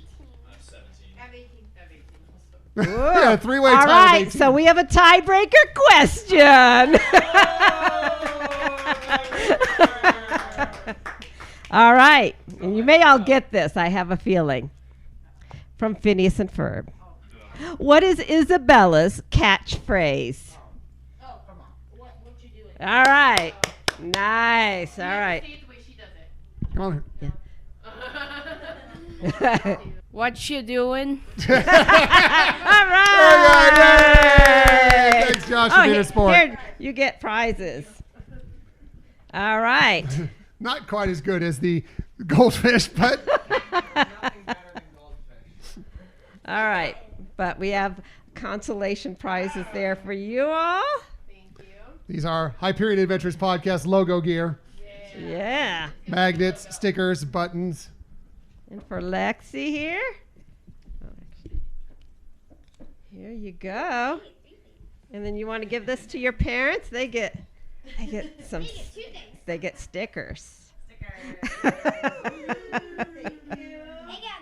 18. Yeah, 3-way All tie. right, of 18. so we have a tiebreaker question. All right, and you may all get this. I have a feeling. From Phineas and Ferb. What is Isabella's catchphrase? Oh, come on. What you doing? All right, nice. All right. Say it the way she does it. Come on. What you doing? All right. Yay! Thanks, Josh, for being a sport. Here, you get prizes. All right. Not quite as good as the goldfish, but All right. But we have consolation prizes there for you all. these are Hyperion Adventures Podcast logo gear. Yeah. Magnets, stickers, buttons. And for Lexi here. Here you go. And then you want to give this to your parents? They get some. They get stickers. I got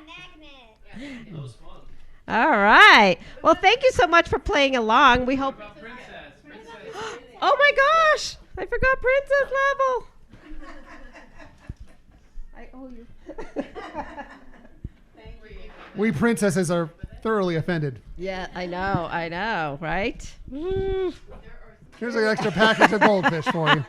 magnets. That was fun. All right. Well, thank you so much for playing along. We hope. Oh my gosh! I forgot princess level. I owe you. We princesses are thoroughly offended. Yeah, I know, right? Mm. Here's an extra package of goldfish for you.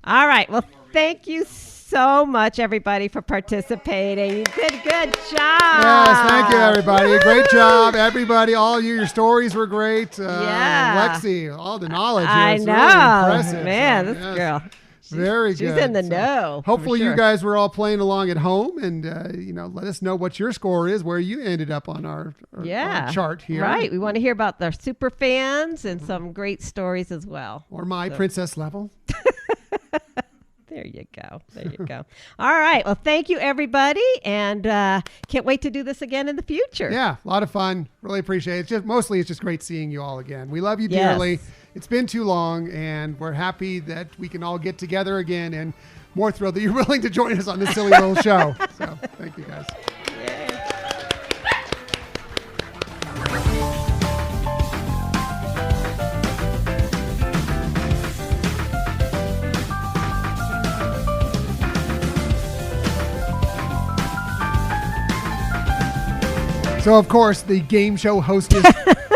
All right. Well, thank you so much, everybody, for participating. You did a good job. Yes, thank you, everybody. Great job, everybody. All you, your stories were great. Yeah. Lexi, all the knowledge here. I It's know. really impressive. Man, So, this yes. girl. Very good. She's in the know. for Hopefully you sure. guys were all playing along at home, and let us know what your score is, where you ended up on our chart here. Right. We want to hear about the super fans and some great stories as well. Or my princess level. There you go. There you go. All right. Well, thank you, everybody. And can't wait to do this again in the future. Yeah, a lot of fun. Really appreciate it. It's just great seeing you all again. We love you Yes. dearly. It's been too long, and we're happy that we can all get together again, and more thrilled that you're willing to join us on this silly little show. So thank you, guys. So, of course, the game show hostess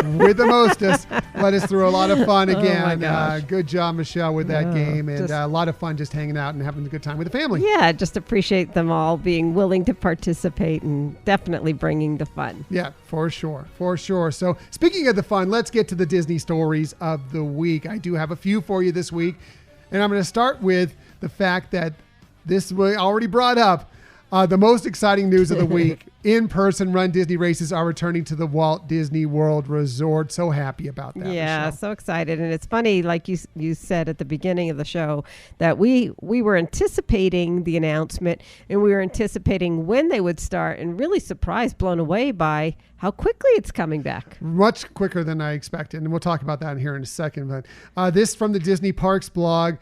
with the mostest led us through a lot of fun again. my gosh. Good job, Michelle, with that game. And a lot of fun just hanging out and having a good time with the family. Yeah, just appreciate them all being willing to participate and definitely bringing the fun. Yeah, for sure. For sure. So, speaking of the fun, let's get to the Disney stories of the week. I do have a few for you this week. And I'm going to start with the fact that this we already brought up. The most exciting news of the week, in-person Run Disney races are returning to the Walt Disney World Resort. So happy about that. Yeah, Michelle. so excited. And it's funny, like you said at the beginning of the show, that we were anticipating the announcement and we were anticipating when they would start, and really surprised, blown away by how quickly it's coming back. Much quicker than I expected. And we'll talk about that here in a second. But this from the Disney Parks blog.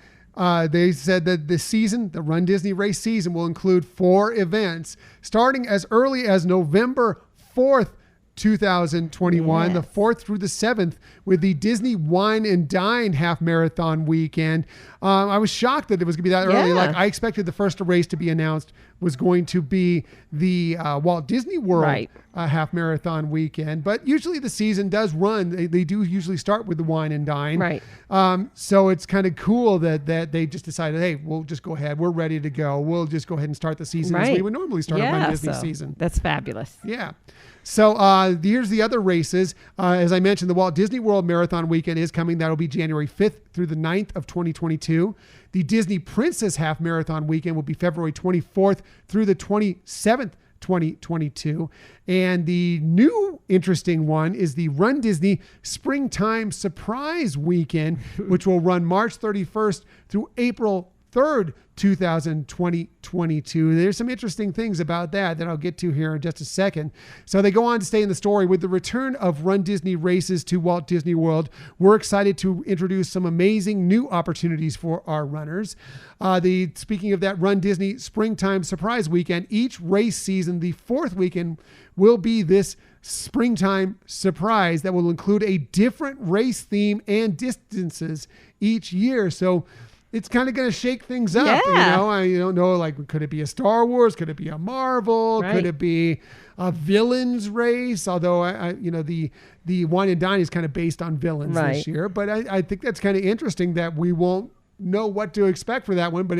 They said that the Run Disney race season will include 4 events starting as early as November 4th, 2021, the 4th through the 7th, with the Disney Wine and Dine half marathon weekend. I was shocked that it was going to be that early. Like, I expected the first race to be announced was going to be the Walt Disney World half marathon weekend, but usually the season does run. They do usually start with the Wine and Dine. Right. So it's kind of cool that they just decided, hey, we'll just go ahead. We're ready to go. We'll just go ahead and start the season as we would normally start a Run Disney season. That's fabulous. Yeah. So here's the other races. As I mentioned, the Walt Disney World Marathon Weekend is coming. That'll be January 5th through the 9th of 2022. The Disney Princess Half Marathon Weekend will be February 24th through the 27th, 2022. And the new interesting one is the Run Disney Springtime Surprise Weekend, which will run March 31st through April 3rd, 2022. There's some interesting things about that I'll get to here in just a second. So they go on to say in the story, with the return of Run Disney races to Walt Disney World, we're excited to introduce some amazing new opportunities for our runners. Speaking of that Run Disney Springtime Surprise Weekend, each race season, the 4th weekend, will be this springtime surprise that will include a different race theme and distances each year. So it's kind of going to shake things up. Yeah. I don't know, like, could it be a Star Wars? Could it be a Marvel? Right. Could it be a villains race? Although, the Wine and Dine is kind of based on villains this year. But I think that's kind of interesting that we won't know what to expect for that one. But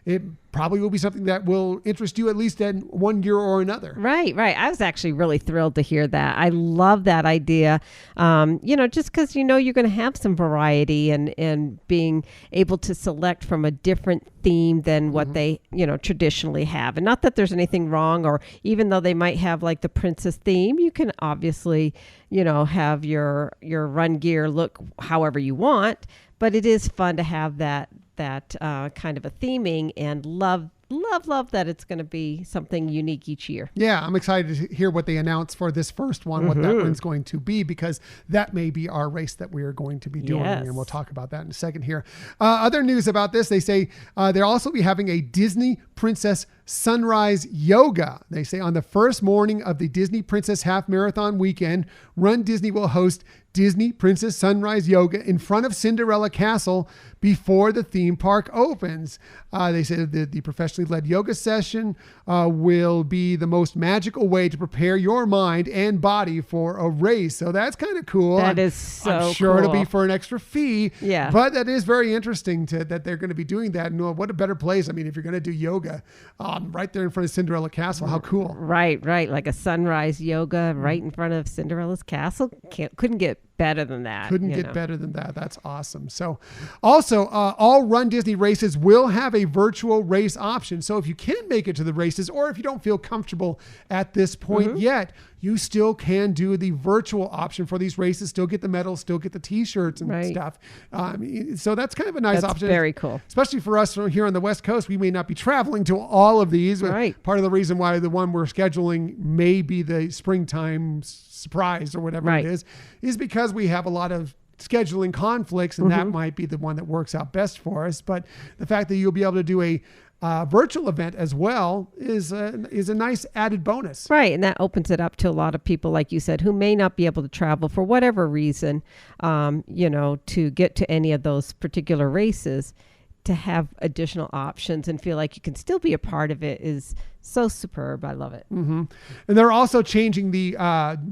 it probably will be something that will interest you at least in one year or another. Right. I was actually really thrilled to hear that. I love that idea. Just because, you're going to have some variety and being able to select from a different theme than what they, traditionally have. And not that there's anything wrong, or even though they might have like the princess theme, you can obviously, have your run gear look however you want, but it is fun to have that kind of a theming, and love that it's going to be something unique each year. Yeah, I'm excited to hear what they announce for this first one, what that one's going to be, because that may be our race that we are going to be doing. Yes. And we'll talk about that in a second here. Other news about this, they say they'll also be having a Disney Princess Sunrise Yoga. They say on the first morning of the Disney Princess Half Marathon Weekend, Run Disney will host Disney Princess Sunrise Yoga in front of Cinderella Castle before the theme park opens. They say that the professionally led yoga session will be the most magical way to prepare your mind and body for a race. So that's kind of cool. That is so I'm sure it'll be cool. for an extra fee. Yeah. But that is very interesting that they're going to be doing that. And what a better place. I mean, if you're going to do yoga right there in front of Cinderella Castle, how cool. Right. Like a sunrise yoga right in front of Cinderella's castle. Couldn't get better than that. Couldn't get better than that. That's awesome. So also, all Run Disney races will have a virtual race option. So if you can't make it to the races, or if you don't feel comfortable at this point yet, you still can do the virtual option for these races, still get the medals, still get the t-shirts and stuff. So that's kind of a nice option. Very cool. Especially for us here on the West Coast, we may not be traveling to all of these. Right. Part of the reason why the one we're scheduling may be the springtime surprise or whatever it is because we have a lot of scheduling conflicts, and that might be the one that works out best for us. But the fact that you'll be able to do a virtual event as well is a nice added bonus. Right. And that opens it up to a lot of people, like you said, who may not be able to travel for whatever reason, to get to any of those particular races. To have additional options and feel like you can still be a part of it is so superb. I love it. And they're also changing the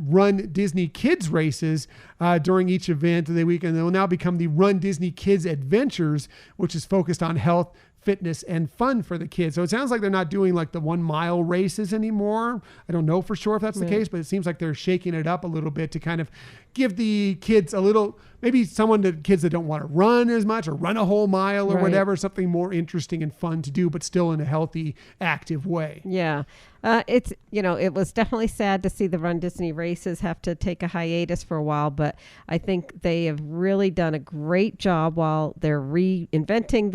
Run Disney Kids races during each event of the weekend. They will now become the Run Disney Kids Adventures, which is focused on health, fitness, and fun for the kids. So it sounds like they're not doing like the 1 mile races anymore. I don't know for sure if that's the case, but it seems like they're shaking it up a little bit to kind of give the kids a little, maybe kids that don't want to run as much or run a whole mile or whatever, something more interesting and fun to do, but still in a healthy, active way. Yeah. It was definitely sad to see the Run Disney races have to take a hiatus for a while, but I think they have really done a great job while they're reinventing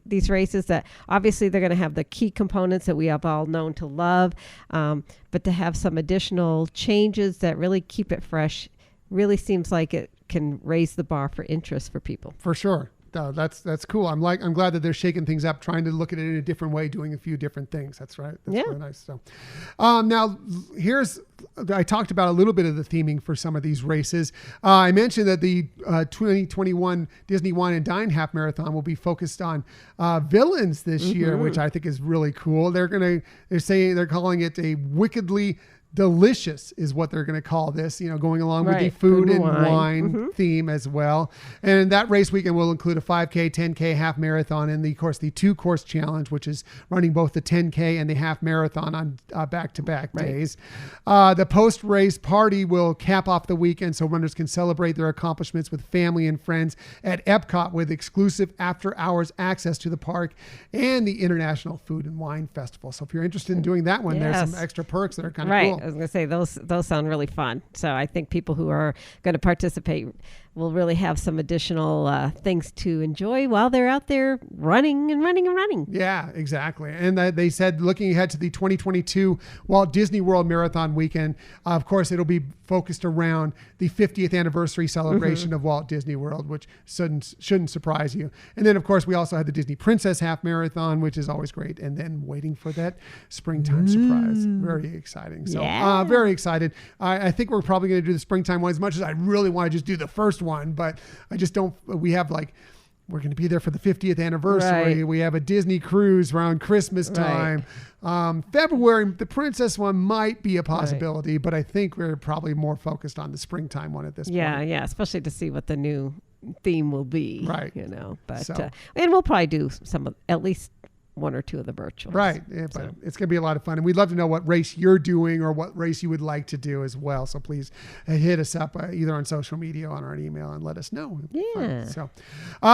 these races. That obviously they're going to have the key components that we have all known to love, but to have some additional changes that really keep it fresh really seems like it can raise the bar for interest for people. For sure. That's cool. I'm glad that they're shaking things up, trying to look at it in a different way, doing a few different things. That's right. That's really nice. So, now I talked about a little bit of the theming for some of these races. I mentioned that the 2021 Disney Wine and Dine Half Marathon will be focused on villains this year, which I think is really cool. They're calling it a wickedly delicious is what they're going to call this, going along with the food and wine theme as well. And that race weekend will include a 5K, 10K, half marathon, and the 2-course challenge, which is running both the 10K and the half marathon on back-to-back days. The post-race party will cap off the weekend so runners can celebrate their accomplishments with family and friends at Epcot with exclusive after-hours access to the park and the International Food and Wine Festival. So if you're interested in doing that one, there's some extra perks that are kind of cool. I was going to say those sound really fun. So I think people who are going to participate will really have some additional things to enjoy while they're out there running and running and running. Yeah, exactly. And they said looking ahead to the 2022 Walt Disney World Marathon weekend, of course, it'll be focused around the 50th anniversary celebration of Walt Disney World, which shouldn't surprise you. And then, of course, we also had the Disney Princess Half Marathon, which is always great. And then waiting for that springtime surprise. Very exciting. So very excited. I think we're probably going to do the springtime one as much as I really want to just do the first one, but I just don't. We have we're going to be there for the 50th anniversary. We have a Disney cruise around Christmas time. February, the Princess one might be a possibility, but I think we're probably more focused on the springtime one at this point. Yeah, especially to see what the new theme will be. Right. But and we'll probably do at least one or two of the virtuals. Right. Yeah, but it's going to be a lot of fun. And we'd love to know what race you're doing or what race you would like to do as well. So please hit us up either on social media or on our email and let us know. Yeah. So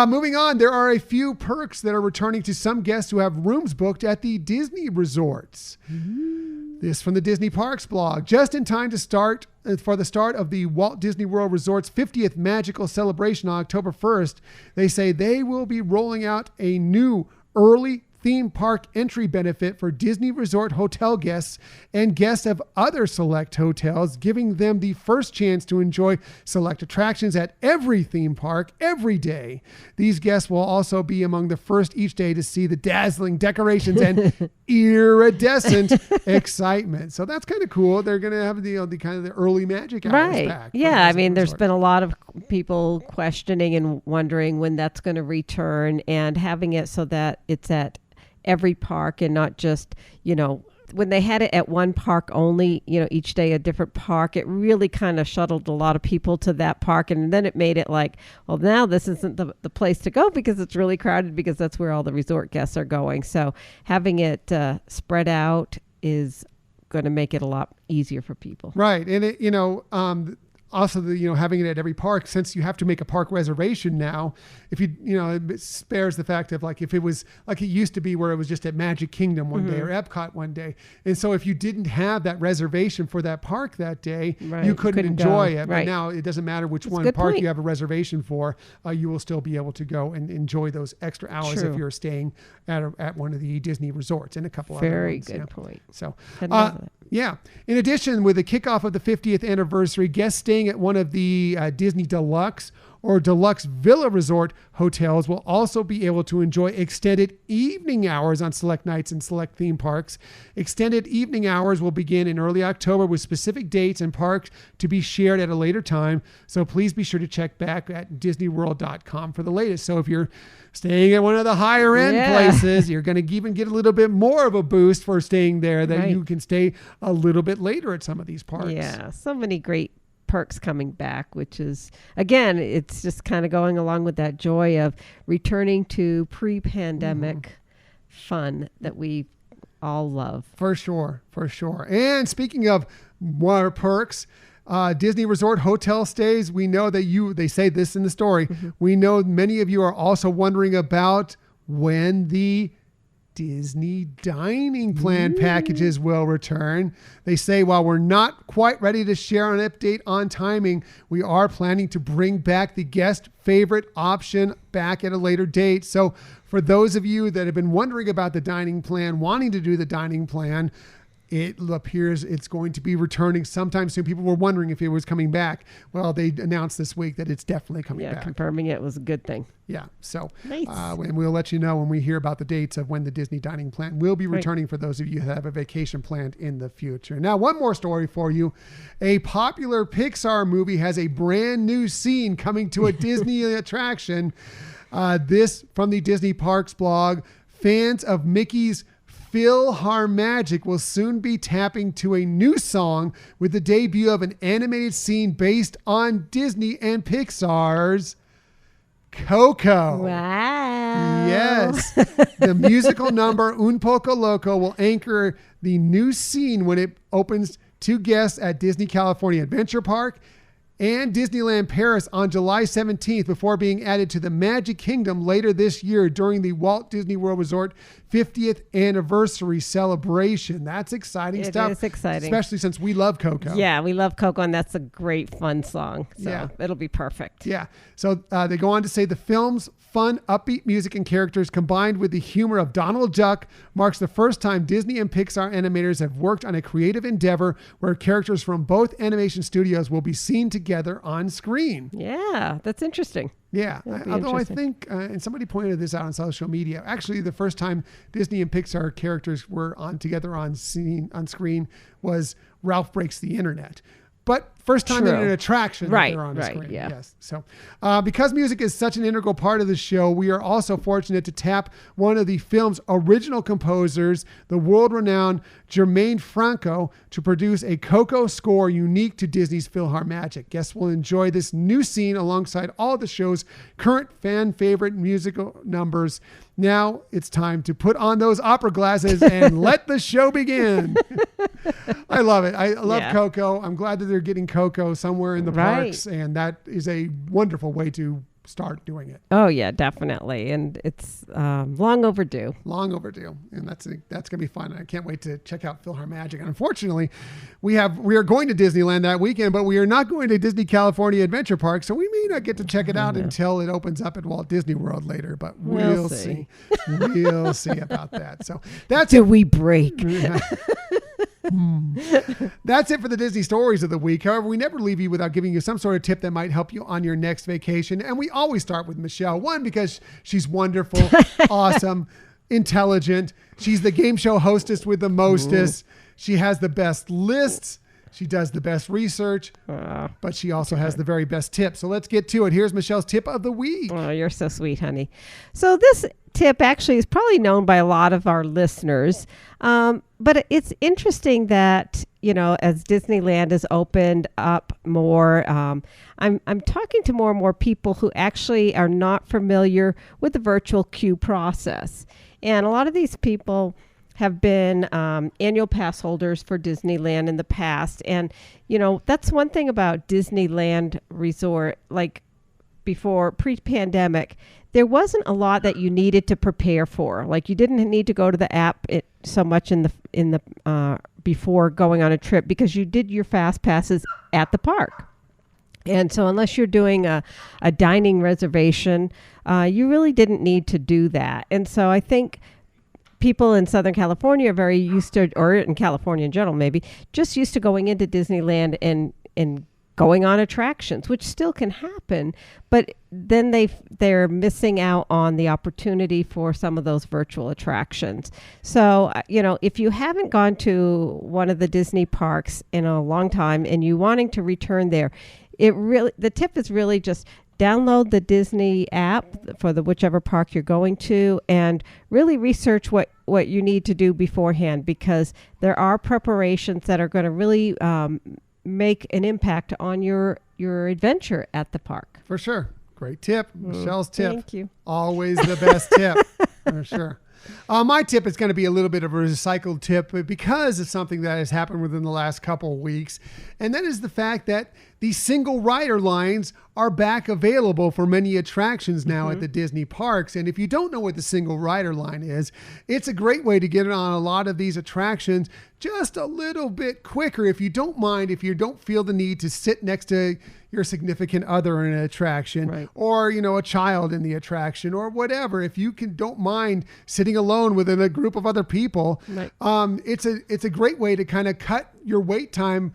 moving on, there are a few perks that are returning to some guests who have rooms booked at the Disney resorts. This from the Disney Parks blog. Just in time to start for the start of the Walt Disney World Resort's 50th Magical Celebration on October 1st, they say they will be rolling out a new early theme park entry benefit for Disney Resort hotel guests and guests of other select hotels, giving them the first chance to enjoy select attractions at every theme park every day. These guests will also be among the first each day to see the dazzling decorations and iridescent excitement. So that's kind of cool. They're going to have the kind of the early magic hours back. Yeah, I mean, there's been a lot of people questioning and wondering when that's going to return, and having it so that it's at every park and not just, when they had it at one park only, each day a different park, it really kind of shuttled a lot of people to that park. And then it made it like, well, now this isn't the place to go because it's really crowded, because that's where all the resort guests are going. So having it spread out is going to make it a lot easier for people. Right. And also having it at every park, since you have to make a park reservation now, if it spares the fact of like if it was like it used to be where it was just at Magic Kingdom one day or Epcot one day. And so if you didn't have that reservation for that park that day, you couldn't enjoy it. But now it doesn't matter which one park you have a reservation for, you will still be able to go and enjoy those extra hours if you're staying at one of the Disney resorts and a couple other ones. Very good point. So, yeah. In addition, with the kickoff of the 50th anniversary, guests staying at one of the Disney Deluxe or Deluxe Villa Resort hotels will also be able to enjoy extended evening hours on select nights in select theme parks. Extended evening hours will begin in early October with specific dates and parks to be shared at a later time. So please be sure to check back at DisneyWorld.com for the latest. So if you're staying at one of the higher end places, you're going to even get a little bit more of a boost for staying there that you can stay a little bit later at some of these parks. Yeah, so many great perks coming back, which is, again, it's just kind of going along with that joy of returning to pre-pandemic fun that we all love. For sure. And speaking of more perks, Disney Resort hotel stays, we know that they say this in the story, we know many of you are also wondering about when the Disney dining plan packages will return. They say while we're not quite ready to share an update on timing, we are planning to bring back the guest favorite option back at a later date. So for those of you that have been wondering about the dining plan, wanting to do the dining plan, it appears it's going to be returning sometime soon. People were wondering if it was coming back. Well, they announced this week that it's definitely coming back. Confirming it was a good thing. Yeah. So, nice. And we'll let you know when we hear about the dates of when the Disney dining plan will be returning for those of you who have a vacation planned in the future. Now, one more story for you. A popular Pixar movie has a brand new scene coming to a Disney attraction. This from the Disney Parks blog. Fans of Mickey's PhilharMagic will soon be tapping to a new song with the debut of an animated scene based on Disney and Pixar's Coco. Wow. Yes. The musical number Un Poco Loco will anchor the new scene when it opens to guests at Disney California Adventure Park and Disneyland Paris on July 17th before being added to the Magic Kingdom later this year during the Walt Disney World Resort 50th anniversary celebration. That's exciting stuff. It is exciting. Especially since we love Coco. Yeah, we love Coco, and that's a great, fun song. So it'll be perfect. Yeah. So they go on to say the film's fun, upbeat music and characters combined with the humor of Donald Duck marks the first time Disney and Pixar animators have worked on a creative endeavor where characters from both animation studios will be seen together on screen. Yeah, that's interesting. Yeah, although I think, and somebody pointed this out on social media, actually the first time Disney and Pixar characters were together on screen was Ralph Breaks the Internet. But first time in an attraction that they're on the screen. Yeah. Yes. So because music is such an integral part of the show, we are also fortunate to tap one of the film's original composers, the world-renowned Germaine Franco, to produce a Coco score unique to Disney's PhilharMagic. Guests will enjoy this new scene alongside all the show's current fan favorite musical numbers. Now it's time to put on those opera glasses and let the show begin. I love it. I love Coco. I'm glad that they're getting Coco somewhere in the parks, and that is a wonderful way to start doing it. Oh yeah, definitely, and it's long overdue. Long overdue, and that's going to be fun. I can't wait to check out PhilharMagic. And unfortunately, we are going to Disneyland that weekend, but we are not going to Disney California Adventure Park, so we may not get to check it out until it opens up at Walt Disney World later. But we'll see. We'll see about that. So that's do we break? That's it for the Disney stories of the week. However, we never leave you without giving you some sort of tip that might help you on your next vacation. And we always start with Michelle. One, because she's wonderful, awesome, intelligent. She's the game show hostess with the mostest. She has the best lists. She does the best research, but she also has the very best tips. So let's get to it. Here's Michelle's tip of the week. Oh, you're so sweet, honey. So this tip actually is probably known by a lot of our listeners. But it's interesting that, as Disneyland has opened up more, I'm talking to more and more people who actually are not familiar with the virtual queue process. And a lot of these people have been annual pass holders for Disneyland in the past. And, that's one thing about Disneyland Resort, like before pre-pandemic, there wasn't a lot that you needed to prepare for. Like you didn't need to go to the app so much in the before going on a trip, because you did your fast passes at the park. And so unless you're doing a dining reservation, you really didn't need to do that. And so I think people in Southern California are very used to, or in California in general maybe, just used to going into Disneyland and going on attractions, which still can happen, but then they're missing out on the opportunity for some of those virtual attractions. So, if you haven't gone to one of the Disney parks in a long time and you wanting to return there, the tip is really just download the Disney app for the whichever park you're going to, and really research what you need to do beforehand, because there are preparations that are going to really make an impact on your adventure at the park. For sure. Great tip. Michelle's tip. Thank you. Always the best tip. For sure. My tip is going to be a little bit of a recycled tip, because of something that has happened within the last couple of weeks. And that is the fact that these single rider lines are back available for many attractions now at the Disney parks. And if you don't know what the single rider line is, it's a great way to get on a lot of these attractions just a little bit quicker, if you don't mind, if you don't feel the need to sit next to your significant other in an attraction, right, or a child in the attraction, or whatever. If you don't mind sitting alone within a group of other people, right, it's a great way to kind of cut your wait time,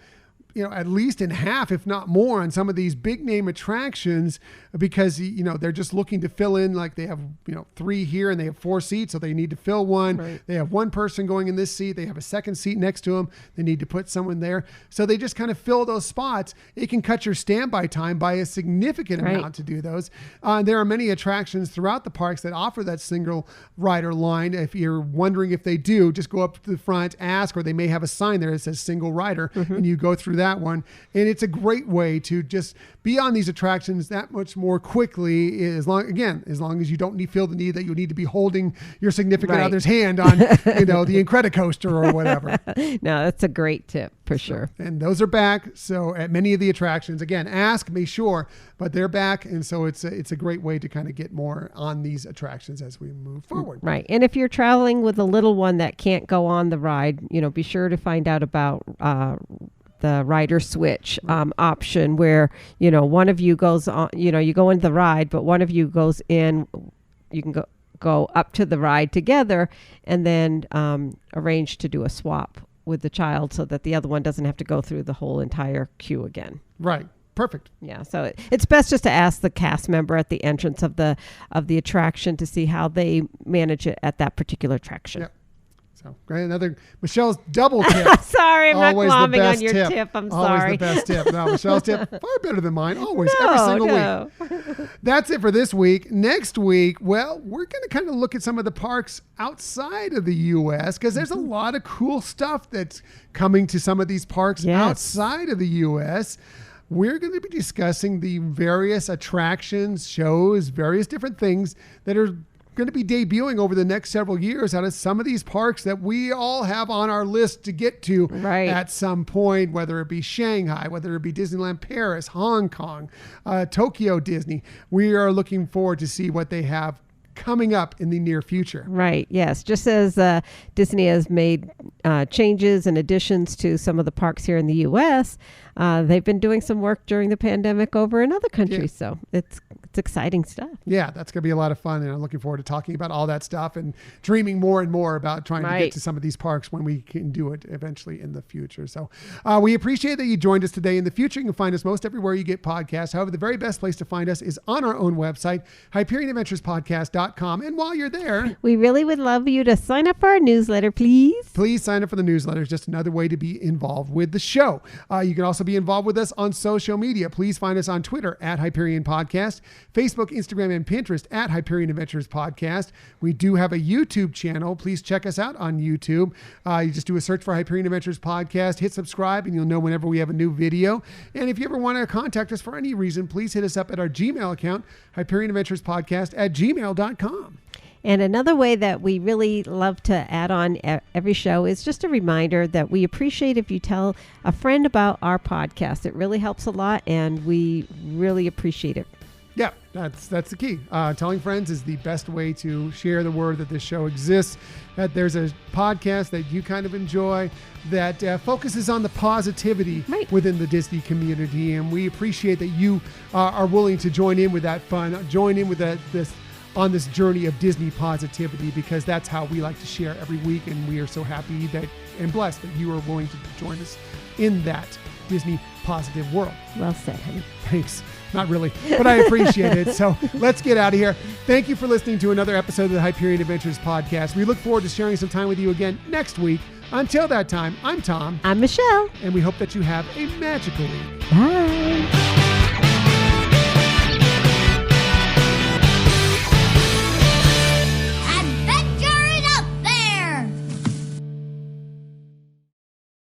at least in half, if not more, on some of these big name attractions, because, they're just looking to fill in, like they have, 3 here and they have 4 seats. So they need to fill one. Right. They have one person going in this seat. They have a second seat next to them. They need to put someone there. So they just kind of fill those spots. It can cut your standby time by a significant right, amount to do those. There are many attractions throughout the parks that offer that single rider line. If you're wondering if they do, just go up to the front, ask, or they may have a sign there that says single rider, and you go through that one. And it's a great way to just be on these attractions that much more quickly, as long as you don't feel the need that you need to be holding your significant right, other's hand on, the Incredicoaster or whatever. No, that's a great tip for sure. And those are back. So at many of the attractions, again, ask, be sure, but they're back. And so it's a great way to kind of get more on these attractions as we move forward. Right. And if you're traveling with a little one that can't go on the ride, be sure to find out about the rider switch option, where one of you goes on, you go into the ride, but one of you goes in. You can go up to the ride together, and then arrange to do a swap with the child, so that the other one doesn't have to go through the whole entire queue again. Right. Perfect. Yeah, so it's best just to ask the cast member at the entrance of the attraction to see how they manage it at that particular attraction. Yep. So great. Another Michelle's double tip. Sorry, I'm Always not the glomming best on your tip. I'm Always sorry. the best tip. No, Michelle's tip, far better than mine. Always, every single week. That's it for this week. Next week, well, we're going to kind of look at some of the parks outside of the U.S. because there's a lot of cool stuff that's coming to some of these parks outside of the U.S. We're going to be discussing the various attractions, shows, various different things that are going to be debuting over the next several years out of some of these parks that we all have on our list to get to at some point, whether it be Shanghai, whether it be Disneyland Paris, Hong Kong, Tokyo Disney. We are looking forward to see what they have coming up in the near future. Right. Yes. Just as Disney has made changes and additions to some of the parks here in the U.S., they've been doing some work during the pandemic over in other countries. So it's exciting stuff. Yeah, that's going to be a lot of fun. And I'm looking forward to talking about all that stuff and dreaming more and more about trying to get to some of these parks when we can do it eventually in the future. So we appreciate that you joined us today. In the future, you can find us most everywhere you get podcasts. However, the very best place to find us is on our own website, HyperionAdventuresPodcast.com. And while you're there, we really would love you to sign up for our newsletter, please. Please sign up for the newsletter. It's just another way to be involved with the show. You can also be involved with us on social media. Please find us on Twitter at Hyperion Podcast, Facebook, Instagram, and Pinterest at Hyperion Adventures Podcast. We do have a YouTube channel. Please check us out on YouTube. You just do a search for Hyperion Adventures Podcast, hit subscribe, and you'll know whenever we have a new video. And if you ever want to contact us for any reason, please hit us up at our Gmail account, HyperionAdventuresPodcast@gmail.com. And another way that we really love to add on every show is just a reminder that we appreciate if you tell a friend about our podcast. It really helps a lot, and we really appreciate it. Yeah, that's the key. Telling friends is the best way to share the word that this show exists, that there's a podcast that you kind of enjoy that focuses on the positivity within the Disney community. And we appreciate that you are willing to join in with that fun, join in with this journey of Disney positivity, because that's how we like to share every week. And we are so happy and blessed that you are willing to join us in that Disney positive world. Well said, honey. Thanks. Not really, but I appreciate it. So let's get out of here. Thank you for listening to another episode of the Hyperion Adventures podcast. We look forward to sharing some time with you again next week. Until that time, I'm Tom. I'm Michelle. And we hope that you have a magical week. Bye.